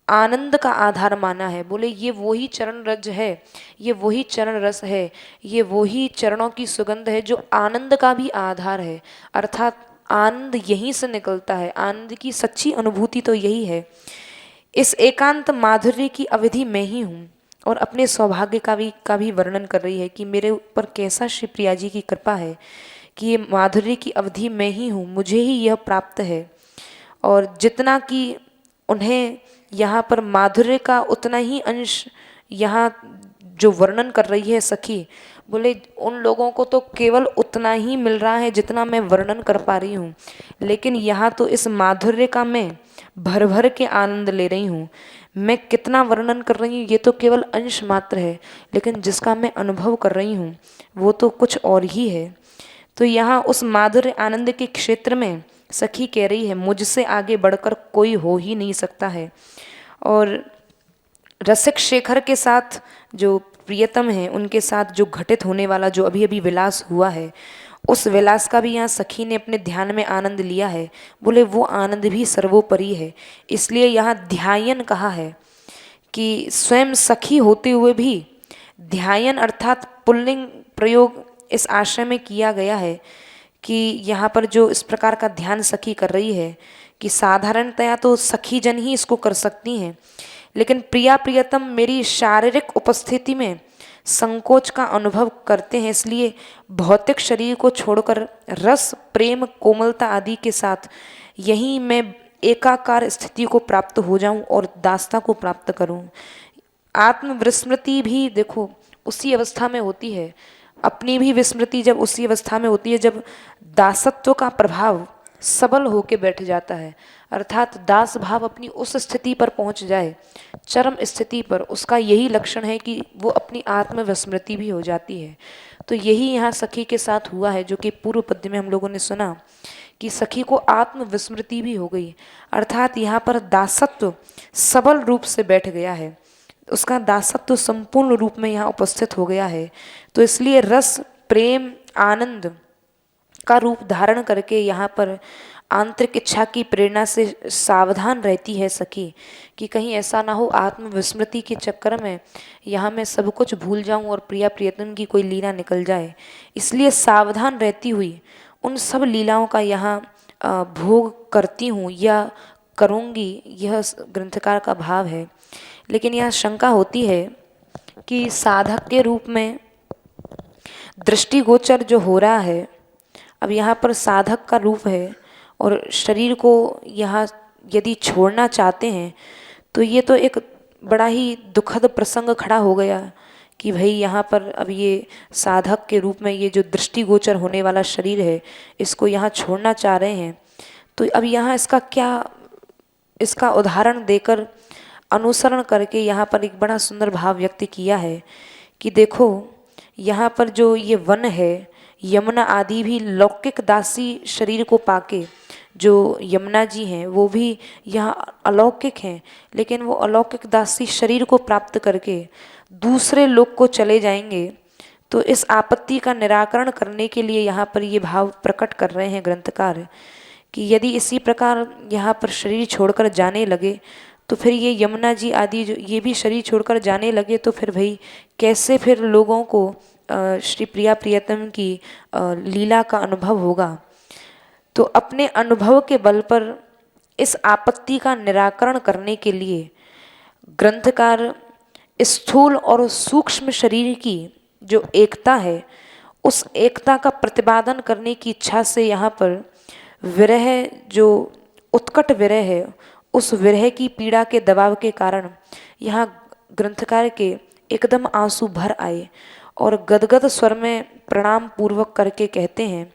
आनंद का आधार माना है। बोले ये वही चरण रज है, ये वही चरण रस है, ये वही चरणों की सुगंध है जो आनंद का भी आधार है। अर्थात आनंद यहीं से निकलता है, आनंद की सच्ची अनुभूति तो यही है। इस एकांत माधुर्य की अवधि में ही हूँ और अपने सौभाग्य का भी वर्णन कर रही है कि मेरे ऊपर कैसा श्री प्रिया जी की कृपा है कि ये माधुर्य की अवधि में ही हूँ, मुझे ही यह प्राप्त है। और जितना कि उन्हें यहाँ पर माधुर्य का उतना ही अंश यहाँ जो वर्णन कर रही है सखी, बोले उन लोगों को तो केवल उतना ही मिल रहा है जितना मैं वर्णन कर पा रही हूँ, लेकिन यहाँ तो इस माधुर्य का मैं भर भर के आनंद ले रही हूँ। मैं कितना वर्णन कर रही हूँ ये तो केवल अंश मात्र है, लेकिन जिसका मैं अनुभव कर रही हूँ वो तो कुछ और ही है। तो यहाँ उस माधुर्य आनंद के क्षेत्र में सखी कह रही है मुझसे आगे बढ़कर कोई हो ही नहीं सकता है। और रसिक शेखर के साथ जो प्रियतम है उनके साथ जो घटित होने वाला जो अभी अभी विलास हुआ है, उस विलास का भी यहाँ सखी ने अपने ध्यान में आनंद लिया है। बोले वो आनंद भी सर्वोपरि है, इसलिए यहाँ ध्यायन कहा है कि स्वयं सखी होते हुए भी ध्यायन अर्थात पुल्लिंग प्रयोग इस आशय में किया गया है कि यहाँ पर जो इस प्रकार का ध्यान सखी कर रही है कि साधारणतया तो सखी जन ही इसको कर सकती हैं, लेकिन प्रिया प्रियतम मेरी शारीरिक उपस्थिति में संकोच का अनुभव करते हैं, इसलिए भौतिक शरीर को छोड़कर रस प्रेम कोमलता आदि के साथ यहीं मैं एकाकार स्थिति को प्राप्त हो जाऊं और दासता को प्राप्त करूं। आत्मविस्मृति भी देखो उसी अवस्था में होती है, अपनी भी विस्मृति जब उसी अवस्था में होती है जब दासत्व का प्रभाव सबल होके बैठ जाता है, अर्थात दास भाव अपनी उस स्थिति पर पहुंच जाए, चरम स्थिति पर, उसका यही लक्षण है कि वो अपनी आत्मविस्मृति भी हो जाती है। तो यही यहाँ सखी के साथ हुआ है, जो कि पूर्व पद्य में हम लोगों ने सुना कि सखी को आत्मविस्मृति भी हो गई, अर्थात यहाँ पर दासत्व सबल रूप से बैठ गया है, उसका दासत्व संपूर्ण रूप में यहाँ उपस्थित हो गया है। तो इसलिए रस प्रेम आनंद का रूप धारण करके यहाँ पर आंतरिक इच्छा की प्रेरणा से सावधान रहती है सखी कि कहीं ऐसा ना हो आत्मविस्मृति के चक्कर में यहाँ मैं सब कुछ भूल जाऊँ और प्रिया प्रियतम की कोई लीला निकल जाए। इसलिए सावधान रहती हुई उन सब लीलाओं का यहाँ भोग करती हूँ या करूँगी, यह ग्रंथकार का भाव है। लेकिन यह शंका होती है कि साधक के रूप में दृष्टिगोचर जो हो रहा है, अब यहाँ पर साधक का रूप है और शरीर को यहाँ यदि छोड़ना चाहते हैं तो ये तो एक बड़ा ही दुखद प्रसंग खड़ा हो गया कि भाई यहाँ पर अब ये साधक के रूप में ये जो दृष्टिगोचर होने वाला शरीर है इसको यहाँ छोड़ना चाह रहे हैं। तो अब यहाँ इसका उदाहरण देकर अनुसरण करके यहाँ पर एक बड़ा सुंदर भाव व्यक्त किया है कि देखो यहाँ पर जो ये वन है, यमुना आदि भी लौकिक दासी शरीर को पाके, जो यमुना जी हैं वो भी यहाँ अलौकिक हैं, लेकिन वो अलौकिक दासी शरीर को प्राप्त करके दूसरे लोक को चले जाएंगे तो इस आपत्ति का निराकरण करने के लिए यहाँ पर ये भाव प्रकट कर रहे हैं ग्रंथकार कि यदि इसी प्रकार यहाँ पर शरीर छोड़कर जाने लगे तो फिर ये यमुना जी आदि जो ये भी शरीर छोड़कर जाने लगे तो फिर भाई कैसे फिर लोगों को श्री प्रिया प्रियतम की लीला का अनुभव होगा। तो अपने अनुभव के बल पर इस आपत्ति का निराकरण करने के लिए ग्रंथकार स्थूल और सूक्ष्म शरीर की जो एकता है उस एकता का प्रतिपादन करने की इच्छा से यहाँ पर विरह जो उत्कट विरह है उस विरह की पीड़ा के दबाव के कारण यहाँ ग्रंथकार के एकदम आंसू भर आए और गदगद स्वर में प्रणाम पूर्वक करके कहते हैं,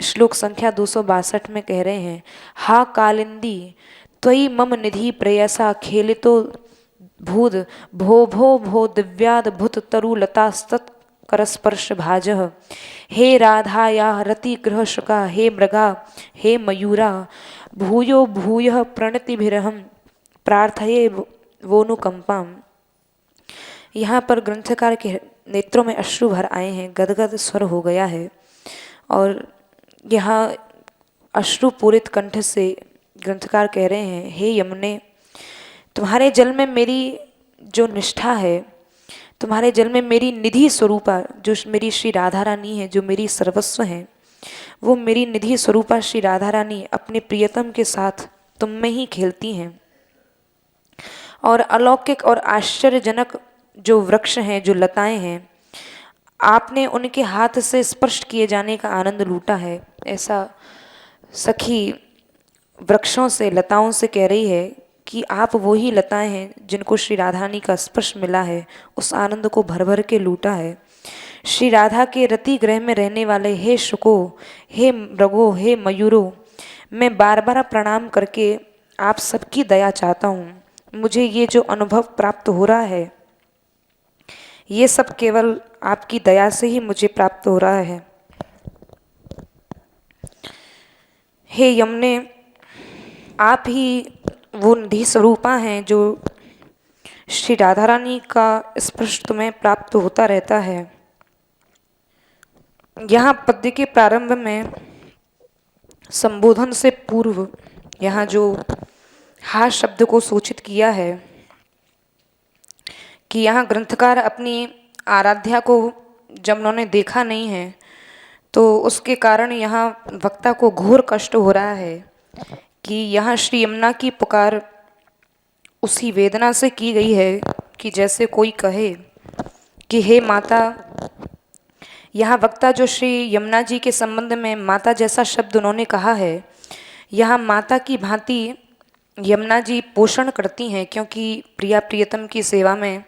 श्लोक संख्या 262 में कह रहे हैं, हा कालिंदी त्वयि मम निधि प्रेयसा खेलितो भूद भो भो भो दिव्याद्भुत तरुलतास्तत् करस्पर्श भाजः हे राधा या रति ग्रह शुका हे मृगा हे मयूरा भूयो भूयः प्रणतिभिरहं प्रार्थये वोनुकंपाम। यहाँ पर ग्रंथकार के नेत्रों में अश्रु भर आए हैं, गदगद स्वर हो गया है और यहाँ अश्रु पूरित कंठ से ग्रंथकार कह रहे हैं, हे यमुने तुम्हारे जल में मेरी जो निष्ठा है, तुम्हारे जल में मेरी निधि स्वरूपा जो मेरी श्री राधा रानी है, जो मेरी सर्वस्व है, वो मेरी निधि स्वरूपा श्री राधा रानी अपने प्रियतम के साथ तुम में ही खेलती हैं और अलौकिक और आश्चर्यजनक जो वृक्ष हैं, जो लताएं हैं, आपने उनके हाथ से स्पर्श किए जाने का आनंद लूटा है। ऐसा सखी वृक्षों से लताओं से कह रही है कि आप वो ही लताएं हैं जिनको श्री राधा रानी का स्पर्श मिला है, उस आनंद को भर भर के लूटा है। श्री राधा के रति ग्रह में रहने वाले हे शुको हे मृगो हे मयूरो, मैं बार बार प्रणाम करके आप सबकी दया चाहता हूँ। मुझे ये जो अनुभव प्राप्त हो रहा है ये सब केवल आपकी दया से ही मुझे प्राप्त हो रहा है। हे यमुने आप ही वो निधि स्वरूपा हैं जो श्री राधा रानी का स्पर्श तुम्हें प्राप्त होता रहता है। यहाँ पद्य के प्रारंभ में संबोधन से पूर्व यहाँ जो हा शब्द को सूचित किया है कि यहाँ ग्रंथकार अपनी आराध्या को जब उन्होंने देखा नहीं है तो उसके कारण यहाँ वक्ता को घोर कष्ट हो रहा है कि यहाँ श्री यमुना की पुकार उसी वेदना से की गई है कि जैसे कोई कहे कि हे माता। यहाँ वक्ता जो श्री यमुना जी के संबंध में माता जैसा शब्द उन्होंने कहा है, यहाँ माता की भांति यमुना जी पोषण करती हैं क्योंकि प्रिया प्रियतम की सेवा में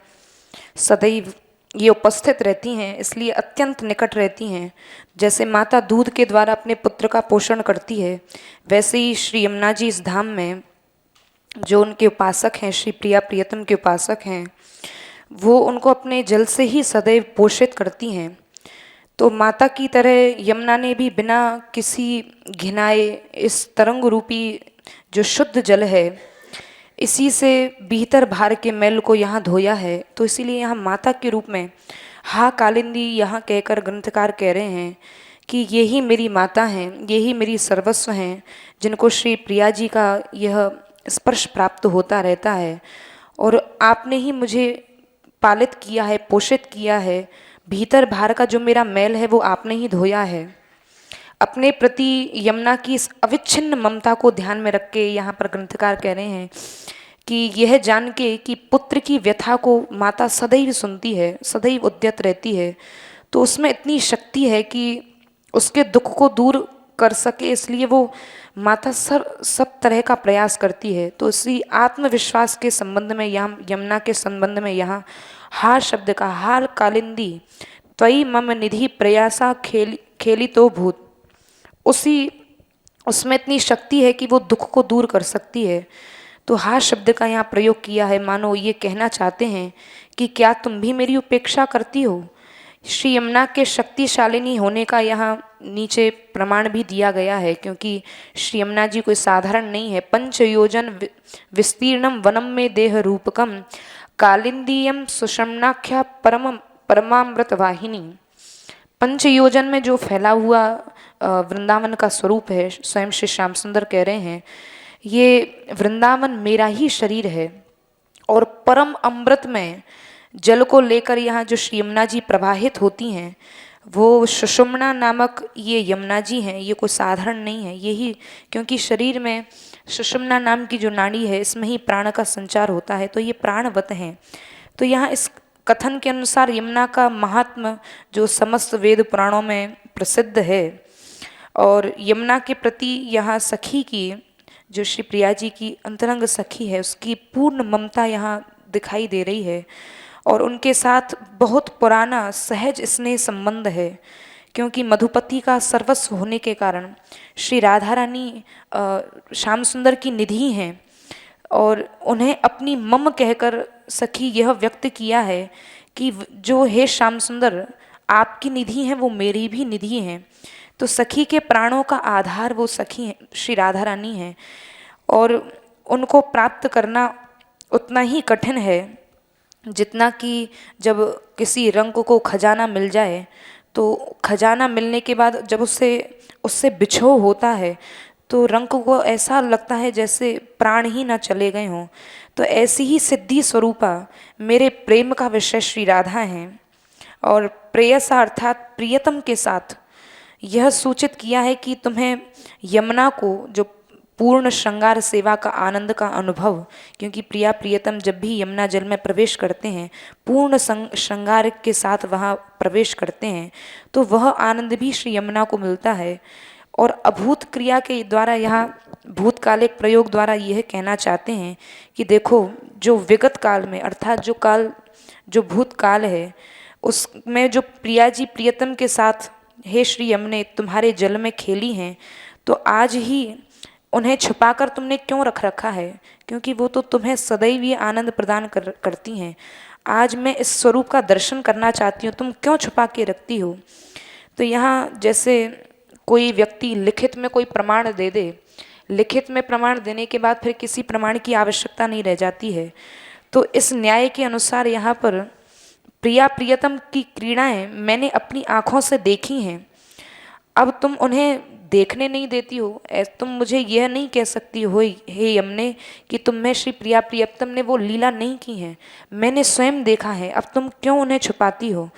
सदैव ये उपस्थित रहती हैं, इसलिए अत्यंत निकट रहती हैं। जैसे माता दूध के द्वारा अपने पुत्र का पोषण करती है, वैसे ही श्री यमुना जी इस धाम में जो उनके उपासक हैं, श्री प्रिया प्रियतम के उपासक हैं, वो उनको अपने जल से ही सदैव पोषित करती हैं। तो माता की तरह यमुना ने भी बिना किसी घिनाए इस तरंग रूपी जो शुद्ध जल है इसी से भीतर भार के मैल को यहाँ धोया है। तो इसीलिए यहाँ माता के रूप में हा कालिंदी यहाँ कहकर ग्रंथकार कह रहे हैं कि ये ही मेरी माता हैं, ये ही मेरी सर्वस्व हैं जिनको श्री प्रिया जी का यह स्पर्श प्राप्त होता रहता है और आपने ही मुझे पालित किया है, पोषित किया है। भीतर भार का जो मेरा मैल है वो आपने ही धोया है। अपने प्रति यमुना की इस अविच्छिन्न ममता को ध्यान में रख के यहाँ पर ग्रंथकार कह रहे हैं कि यह जान के कि पुत्र की व्यथा को माता सदैव सुनती है, सदैव उद्यत रहती है, तो उसमें इतनी शक्ति है कि उसके दुख को दूर कर सके, इसलिए वो माता सब तरह का प्रयास करती है। तो इसी आत्मविश्वास के संबंध में यहाँ यमुना के संबंध में यहाँ हा शब्द का हाल कालिंदी त्वयि मम निधि प्रयासा खेली तो भूत, उसी उसमें इतनी शक्ति है कि वो दुख को दूर कर सकती है। तो हा शब्द का यहाँ प्रयोग किया है, मानो ये कहना चाहते हैं कि क्या तुम भी मेरी उपेक्षा करती हो। श्री यमुना के शक्तिशालिनी होने का यहाँ नीचे प्रमाण भी दिया गया है क्योंकि श्री यमुना जी कोई साधारण नहीं है। पंचयोजन विस्तीर्णम वनम में देह रूपकम कालिंदीयम सुषमनाख्या परमामृत वाहिनी। पंचयोजन में जो फैला हुआ वृंदावन का स्वरूप है, स्वयं श्री श्याम सुंदर कह रहे हैं, ये वृंदावन मेरा ही शरीर है। और परम अमृत में जल को लेकर यहाँ जो श्री यमुना जी प्रवाहित होती हैं, वो सुषुम्ना नामक ये यमुना जी हैं, ये कोई साधारण नहीं है। यही क्योंकि शरीर में सुषुम्ना नाम की जो नाड़ी है, इसमें ही प्राण का संचार होता है, तो ये प्राणवत हैं। तो यहाँ इस कथन के अनुसार यमुना का महात्म जो समस्त वेद पुराणों में प्रसिद्ध है, और यमुना के प्रति यहाँ सखी की, जो श्री प्रिया जी की अंतरंग सखी है, उसकी पूर्ण ममता यहाँ दिखाई दे रही है। और उनके साथ बहुत पुराना सहज स्नेह संबंध है, क्योंकि मधुपति का सर्वस्व होने के कारण श्री राधा रानी श्याम सुंदर की निधि हैं, और उन्हें अपनी मम कहकर सखी यह व्यक्त किया है कि जो हे श्याम सुंदर, आपकी निधि हैं वो मेरी भी निधि हैं। तो सखी के प्राणों का आधार वो सखी हैं, श्री राधा रानी हैं, और उनको प्राप्त करना उतना ही कठिन है जितना कि जब किसी रंग को खजाना मिल जाए, तो खजाना मिलने के बाद जब उससे बिछोह होता है, तो रंग को ऐसा लगता है जैसे प्राण ही ना चले गए हों। तो ऐसी ही सिद्धि स्वरूपा मेरे प्रेम का विषय श्री राधा हैं, और प्रेयसा अर्थात प्रियतम के साथ यह सूचित किया है कि तुम्हें यमुना को, जो पूर्ण श्रृंगार सेवा का आनंद का अनुभव, क्योंकि प्रिया प्रियतम जब भी यमुना जल में प्रवेश करते हैं, पूर्ण श्रृंगार के साथ वहाँ प्रवेश करते हैं, तो वह आनंद भी श्री यमुना को मिलता है। और अभूत क्रिया के द्वारा यहाँ भूतकालिक प्रयोग द्वारा यह कहना चाहते हैं कि देखो, जो विगत काल में अर्थात जो भूतकाल है, उसमें जो प्रिया जी प्रियतम के साथ हे श्री यमुने तुम्हारे जल में खेली हैं, तो आज ही उन्हें छुपाकर तुमने क्यों रख रखा है, क्योंकि वो तो तुम्हें सदैव ये आनंद प्रदान करती हैं। आज मैं इस स्वरूप का दर्शन करना चाहती हूँ, तुम क्यों छुपा के रखती हो। तो यहाँ जैसे कोई व्यक्ति लिखित में कोई प्रमाण दे दे, लिखित में प्रमाण देने के बाद फिर किसी प्रमाण की आवश्यकता नहीं रह जाती है, तो इस न्याय के अनुसार यहाँ पर प्रिया प्रियतम की क्रीड़ाएं मैंने अपनी आँखों से देखी हैं, अब तुम उन्हें देखने नहीं देती हो। तुम मुझे यह नहीं कह सकती हो हे यमुने कि तुम में श्री प्रिया प्रियतम ने वो लीला नहीं की है, मैंने स्वयं देखा है, अब तुम क्यों उन्हें छुपाती हो।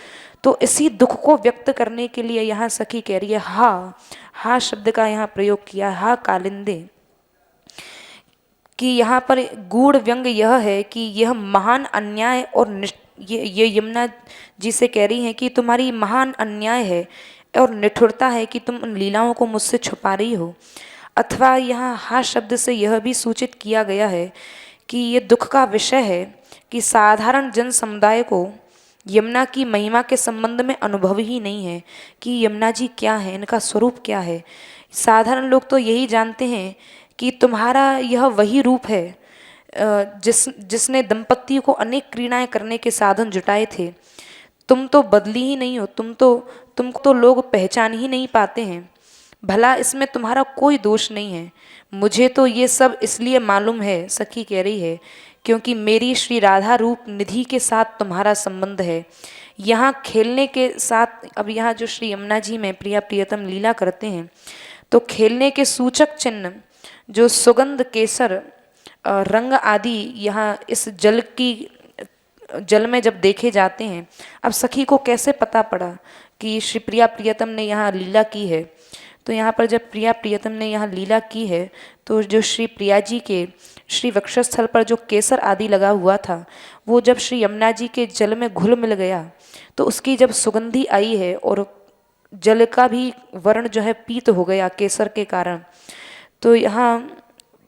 तो इसी दुख को व्यक्त करने के लिए यहाँ सखी कह रही है, हा शब्द का यहाँ प्रयोग किया, हा कालिंदे, कि यहाँ पर गूढ़ व्यंग यह है कि यह महान अन्याय, और ये यमुना जी से कह रही हैं कि तुम्हारी महान अन्याय है और निठुरता है कि तुम उन लीलाओं को मुझसे छुपा रही हो। अथवा यहाँ हा शब्द से यह भी सूचित किया गया है कि ये दुख का विषय है कि साधारण जन समुदाय को यमुना की महिमा के संबंध में अनुभव ही नहीं है कि यमुना जी क्या है, इनका स्वरूप क्या है। साधारण लोग तो यही जानते हैं कि तुम्हारा यह वही रूप है जिसने दंपत्ति को अनेक क्रीड़ाएं करने के साधन जुटाए थे। तुम तो बदली ही नहीं हो, तुमको तो लोग पहचान ही नहीं पाते हैं। भला इसमें तुम्हारा कोई दोष नहीं है। मुझे तो ये सब इसलिए मालूम है, सखी कह रही है, क्योंकि मेरी श्री राधा रूप निधि के साथ तुम्हारा संबंध है। यहाँ खेलने के साथ, अब यहाँ जो श्री यमुना जी में प्रिया प्रियतम लीला करते हैं, तो खेलने के सूचक चिन्ह जो सुगंध केसर रंग आदि यहाँ इस जल में जब देखे जाते हैं। अब सखी को कैसे पता पड़ा कि श्री प्रिया प्रियतम ने यहाँ लीला की है। तो यहाँ पर जब प्रिया प्रियतम ने यहाँ लीला की है, तो जो श्री प्रिया जी के श्री वक्षस्थल पर जो केसर आदि लगा हुआ था, वो जब श्री यमुना जी के जल में घुल मिल गया, तो उसकी जब सुगंधी आई है और जल का भी वर्ण जो है पीत हो गया केसर के कारण, तो यहाँ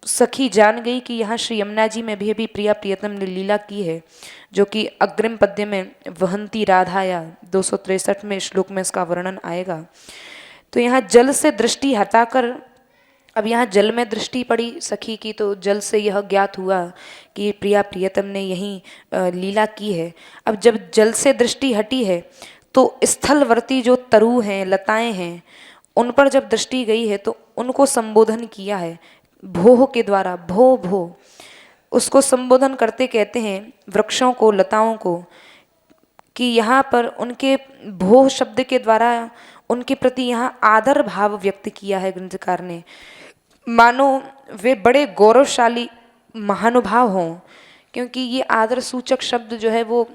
सखी जान गई कि यहाँ श्री यमुना जी में भी अभी प्रिया प्रियतम ने लीला की है, जो कि अग्रिम पद्य में वहंती राधाया 263 में श्लोक में इसका वर्णन आएगा। तो यहाँ जल से दृष्टि हटाकर, अब यहाँ जल में दृष्टि पड़ी सखी की, तो जल से यह ज्ञात हुआ कि प्रिया प्रियतम ने यहीं लीला की है। अब जब जल से दृष्टि हटी है, तो स्थलवर्ती जो तरु हैं, लताएं हैं, उन पर जब दृष्टि गई है, तो उनको संबोधन किया है भोह के द्वारा। भो भो उसको संबोधन करते कहते हैं वृक्षों को, लताओं को, कि यहाँ पर उनके भोह शब्द के द्वारा उनके प्रति यहाँ आदर भाव व्यक्त किया है ग्रंथकार ने, मानो वे बड़े गौरवशाली महानुभाव हों। क्योंकि ये आदर सूचक शब्द जो है वो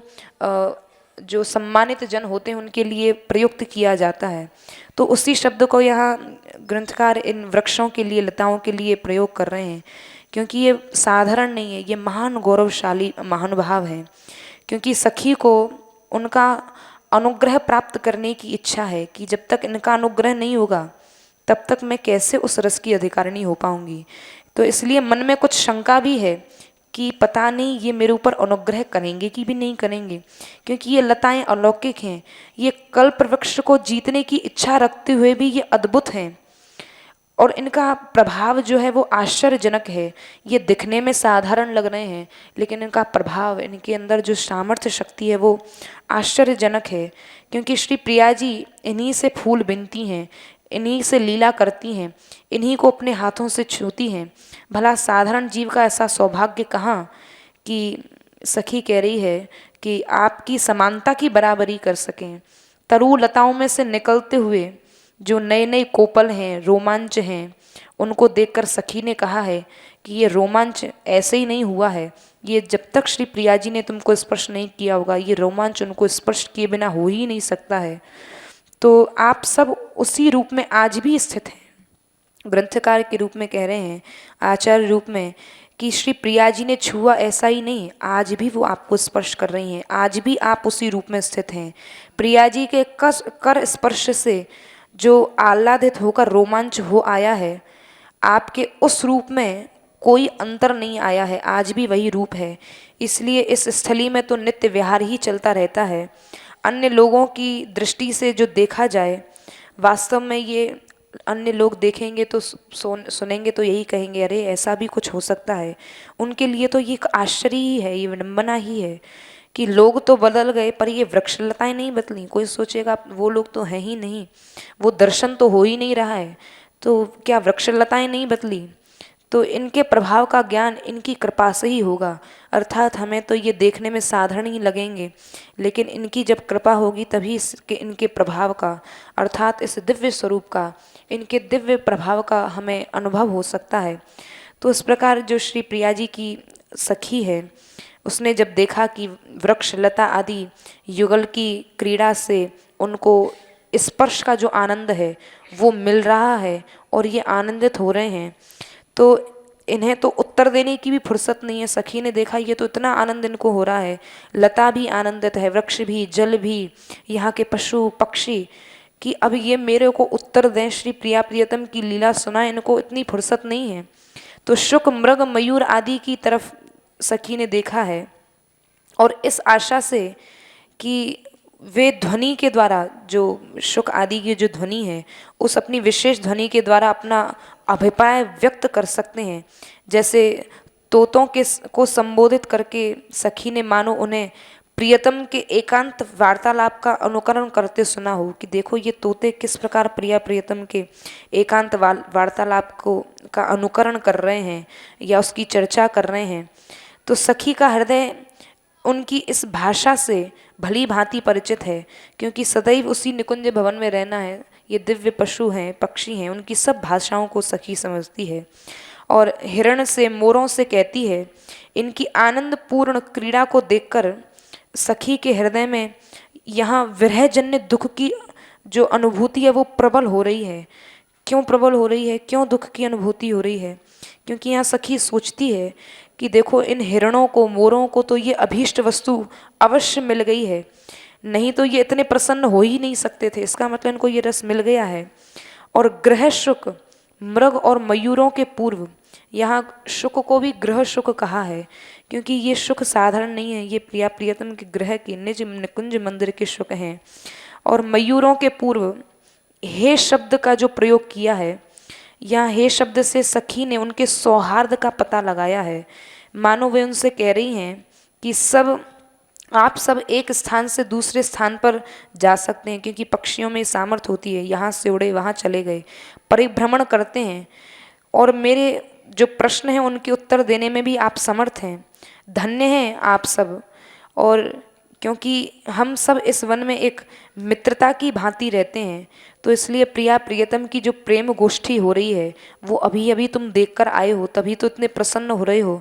जो सम्मानित जन होते हैं उनके लिए प्रयुक्त किया जाता है, तो उसी शब्द को यहाँ ग्रंथकार इन वृक्षों के लिए, लताओं के लिए प्रयोग कर रहे हैं। क्योंकि ये साधारण नहीं है, ये महान गौरवशाली महानुभाव है। क्योंकि सखी को उनका अनुग्रह प्राप्त करने की इच्छा है कि जब तक इनका अनुग्रह नहीं होगा तब तक मैं कैसे उस रस की अधिकारिणी हो पाऊंगी। तो इसलिए मन में कुछ शंका भी है कि पता नहीं ये मेरे ऊपर अनुग्रह करेंगे कि भी नहीं करेंगे, क्योंकि ये लताएं अलौकिक हैं। ये कल्प वृक्ष को जीतने की इच्छा रखते हुए भी ये अद्भुत हैं और इनका प्रभाव जो है वो आश्चर्यजनक है। ये दिखने में साधारण लग रहे हैं लेकिन इनका प्रभाव, इनके अंदर जो सामर्थ्य शक्ति है वो आश्चर्यजनक है। क्योंकि श्री प्रिया जी इन्हीं से फूल बिनती हैं, इन्हीं से लीला करती हैं, इन्हीं को अपने हाथों से छूती हैं। भला साधारण जीव का ऐसा सौभाग्य कहाँ कि सखी कह रही है कि आपकी समानता की बराबरी कर सकें। तरु लताओं में से निकलते हुए जो नए नए कोपल हैं, रोमांच हैं, उनको देखकर सखी ने कहा है कि ये रोमांच ऐसे ही नहीं हुआ है, ये जब तक श्री प्रिया जी ने तुमको स्पर्श नहीं किया होगा ये रोमांच उनको स्पर्श किए बिना हो ही नहीं सकता है। तो आप सब उसी रूप में आज भी स्थित हैं, ग्रंथकार के रूप में कह रहे हैं, आचार्य रूप में, कि श्री प्रिया जी ने छुआ ऐसा ही नहीं, आज भी वो आपको स्पर्श कर रही हैं, आज भी आप उसी रूप में स्थित हैं। प्रिया जी के कर स्पर्श से जो आह्लादित होकर रोमांच हो आया है, आपके उस रूप में कोई अंतर नहीं आया है, आज भी वही रूप है। इसलिए इस स्थली में तो नित्य विहार ही चलता रहता है। अन्य लोगों की दृष्टि से जो देखा जाए, वास्तव में ये अन्य लोग देखेंगे तो सुनेंगे तो यही कहेंगे, अरे ऐसा भी कुछ हो सकता है। उनके लिए तो ये एक आश्चर्य ही है, ये विडंबना ही है कि लोग तो बदल गए पर ये वृक्षलताएं नहीं बदली। कोई सोचेगा वो लोग तो हैं ही नहीं, वो दर्शन तो हो ही नहीं रहा है, तो क्या वृक्षलताएं नहीं बदली? तो इनके प्रभाव का ज्ञान इनकी कृपा से ही होगा। अर्थात हमें तो ये देखने में साधारण ही लगेंगे, लेकिन इनकी जब कृपा होगी तभी इनके प्रभाव का, अर्थात इस दिव्य स्वरूप का, इनके दिव्य प्रभाव का हमें अनुभव हो सकता है। तो इस प्रकार जो श्री प्रिया जी की सखी है, उसने जब देखा कि वृक्ष लता आदि युगल की क्रीड़ा से उनको स्पर्श का जो आनंद है वो मिल रहा है और ये आनंदित हो रहे हैं, तो इन्हें तो उत्तर देने की भी फुर्सत नहीं है। सखी ने देखा ये तो इतना आनंद इनको हो रहा है, लता भी आनंदित है, वृक्ष भी, जल भी, यहाँ के पशु पक्षी, कि अब ये मेरे को उत्तर दें, श्री प्रिया प्रियतम की लीला सुनाएं, इनको इतनी फुर्सत नहीं है। तो शुक, मृग, मयूर आदि की तरफ सखी ने देखा है और इस आशा से कि वे ध्वनि के द्वारा, जो शुक आदि की जो ध्वनि है, उस अपनी विशेष ध्वनि के द्वारा अपना अभिप्राय व्यक्त कर सकते हैं। जैसे तोतों को संबोधित करके सखी ने मानो उन्हें प्रियतम के एकांत वार्तालाप का अनुकरण करते सुना हो कि देखो ये तोते किस प्रकार प्रिया प्रियतम के एकांत वार्तालाप का अनुकरण कर रहे हैं या उसकी चर्चा कर रहे हैं। तो सखी का हृदय उनकी इस भाषा से भली भांति परिचित है, क्योंकि सदैव उसी निकुंज भवन में रहना है। ये दिव्य पशु हैं, पक्षी हैं, उनकी सब भाषाओं को सखी समझती है और हिरण से, मोरों से कहती है। इनकी आनंद पूर्ण क्रीड़ा को देखकर सखी के हृदय में यहाँ विरहजन्य दुख की जो अनुभूति है वो प्रबल हो रही है। क्यों प्रबल हो रही है, क्यों दुख की अनुभूति हो रही है? क्योंकि यहाँ सखी सोचती है कि देखो इन हिरणों को, मोरों को तो ये अभीष्ट वस्तु अवश्य मिल गई है, नहीं तो ये इतने प्रसन्न हो ही नहीं सकते थे। इसका मतलब इनको ये रस मिल गया है। और ग्रह शुक, मृग और मयूरों के पूर्व, यहाँ शुक को भी ग्रह शुक कहा है, क्योंकि ये शुक साधारण नहीं है, ये प्रिया प्रियतम के ग्रह के निज निकुंज मंदिर के शुक हैं। और मयूरों के पूर्व हे शब्द का जो प्रयोग किया है, यहाँ हे शब्द से सखी ने उनके सौहार्द का पता लगाया है। मानो वे उनसे कह रही हैं कि आप सब एक स्थान से दूसरे स्थान पर जा सकते हैं, क्योंकि पक्षियों में सामर्थ्य होती है, यहाँ से उड़े वहाँ चले गए, परिभ्रमण करते हैं, और मेरे जो प्रश्न हैं उनके उत्तर देने में भी आप समर्थ हैं। धन्य हैं आप सब। और क्योंकि हम सब इस वन में एक मित्रता की भांति रहते हैं। तो इसलिए प्रिया प्रियतम की जो प्रेम गोष्ठी हो रही है वो अभी अभी तुम देखकर आए हो, तभी तो इतने प्रसन्न हो रहे हो।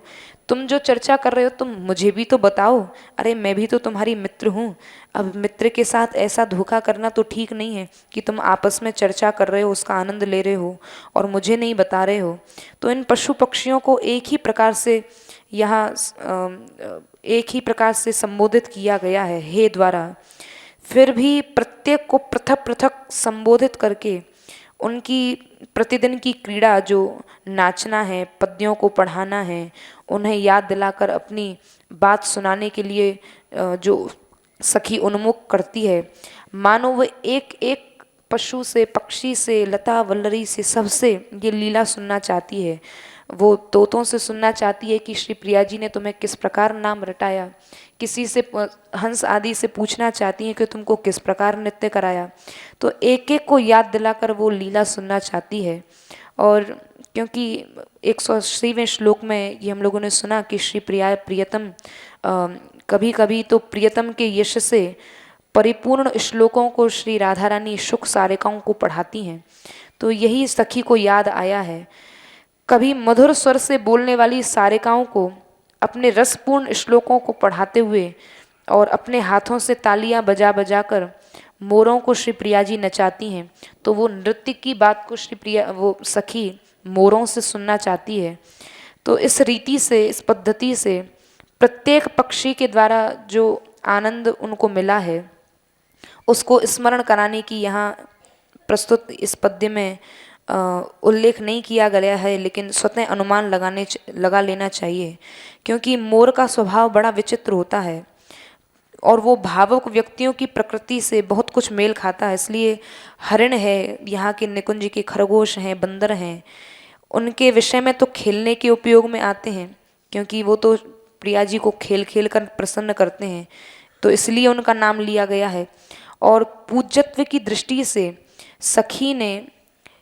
तुम जो चर्चा कर रहे हो तुम मुझे भी तो बताओ। अरे मैं भी तो तुम्हारी मित्र हूँ। अब मित्र के साथ ऐसा धोखा करना तो ठीक नहीं है कि तुम आपस में चर्चा कर रहे हो, उसका आनंद ले रहे हो और मुझे नहीं बता रहे हो। तो इन पशु पक्षियों को एक ही प्रकार से यहाँ एक ही प्रकार से संबोधित किया गया है हे द्वारा। फिर भी प्रत्येक को पृथक पृथक संबोधित करके उनकी प्रतिदिन की क्रीड़ा जो नाचना है, पद्यों को पढ़ाना है, उन्हें याद दिलाकर अपनी बात सुनाने के लिए जो सखी उन्मुख करती है, मानो वह एक एक पशु से, पक्षी से, लता वल्लरी से, सबसे ये लीला सुनना चाहती है। वो तोतों से सुनना चाहती है कि श्री प्रिया जी ने तुम्हें किस प्रकार नाम रटाया। किसी से हंस आदि से पूछना चाहती है कि तुमको किस प्रकार नृत्य कराया। तो एक एक को याद दिलाकर वो लीला सुनना चाहती है। और क्योंकि 180वें श्लोक में ये हम लोगों ने सुना कि श्री प्रिया प्रियतम कभी कभी तो प्रियतम के यश से परिपूर्ण श्लोकों को श्री राधा रानी शुक सारिकाओं को पढ़ाती हैं। तो यही सखी को याद आया है। कभी मधुर स्वर से बोलने वाली सारिकाओं को अपने रसपूर्ण श्लोकों को पढ़ाते हुए और अपने हाथों से तालियां बजा बजा कर मोरों को श्री प्रिया जी नचाती हैं। तो वो नृत्य की बात को श्री प्रिया वो सखी मोरों से सुनना चाहती है। तो इस रीति से, इस पद्धति से प्रत्येक पक्षी के द्वारा जो आनंद उनको मिला है उसको स्मरण कराने की यहाँ प्रस्तुत इस पद्य में उल्लेख नहीं किया गया है, लेकिन स्वतः अनुमान लगा लेना चाहिए। क्योंकि मोर का स्वभाव बड़ा विचित्र होता है और वो भावुक व्यक्तियों की प्रकृति से बहुत कुछ मेल खाता है। इसलिए हरिण है, यहाँ के निकुंज के खरगोश हैं, बंदर हैं, उनके विषय में तो खेलने के उपयोग में आते हैं, क्योंकि वो तो प्रिया जी को खेल खेल कर प्रसन्न करते हैं, तो इसलिए उनका नाम लिया गया है। और पूज्यत्व की दृष्टि से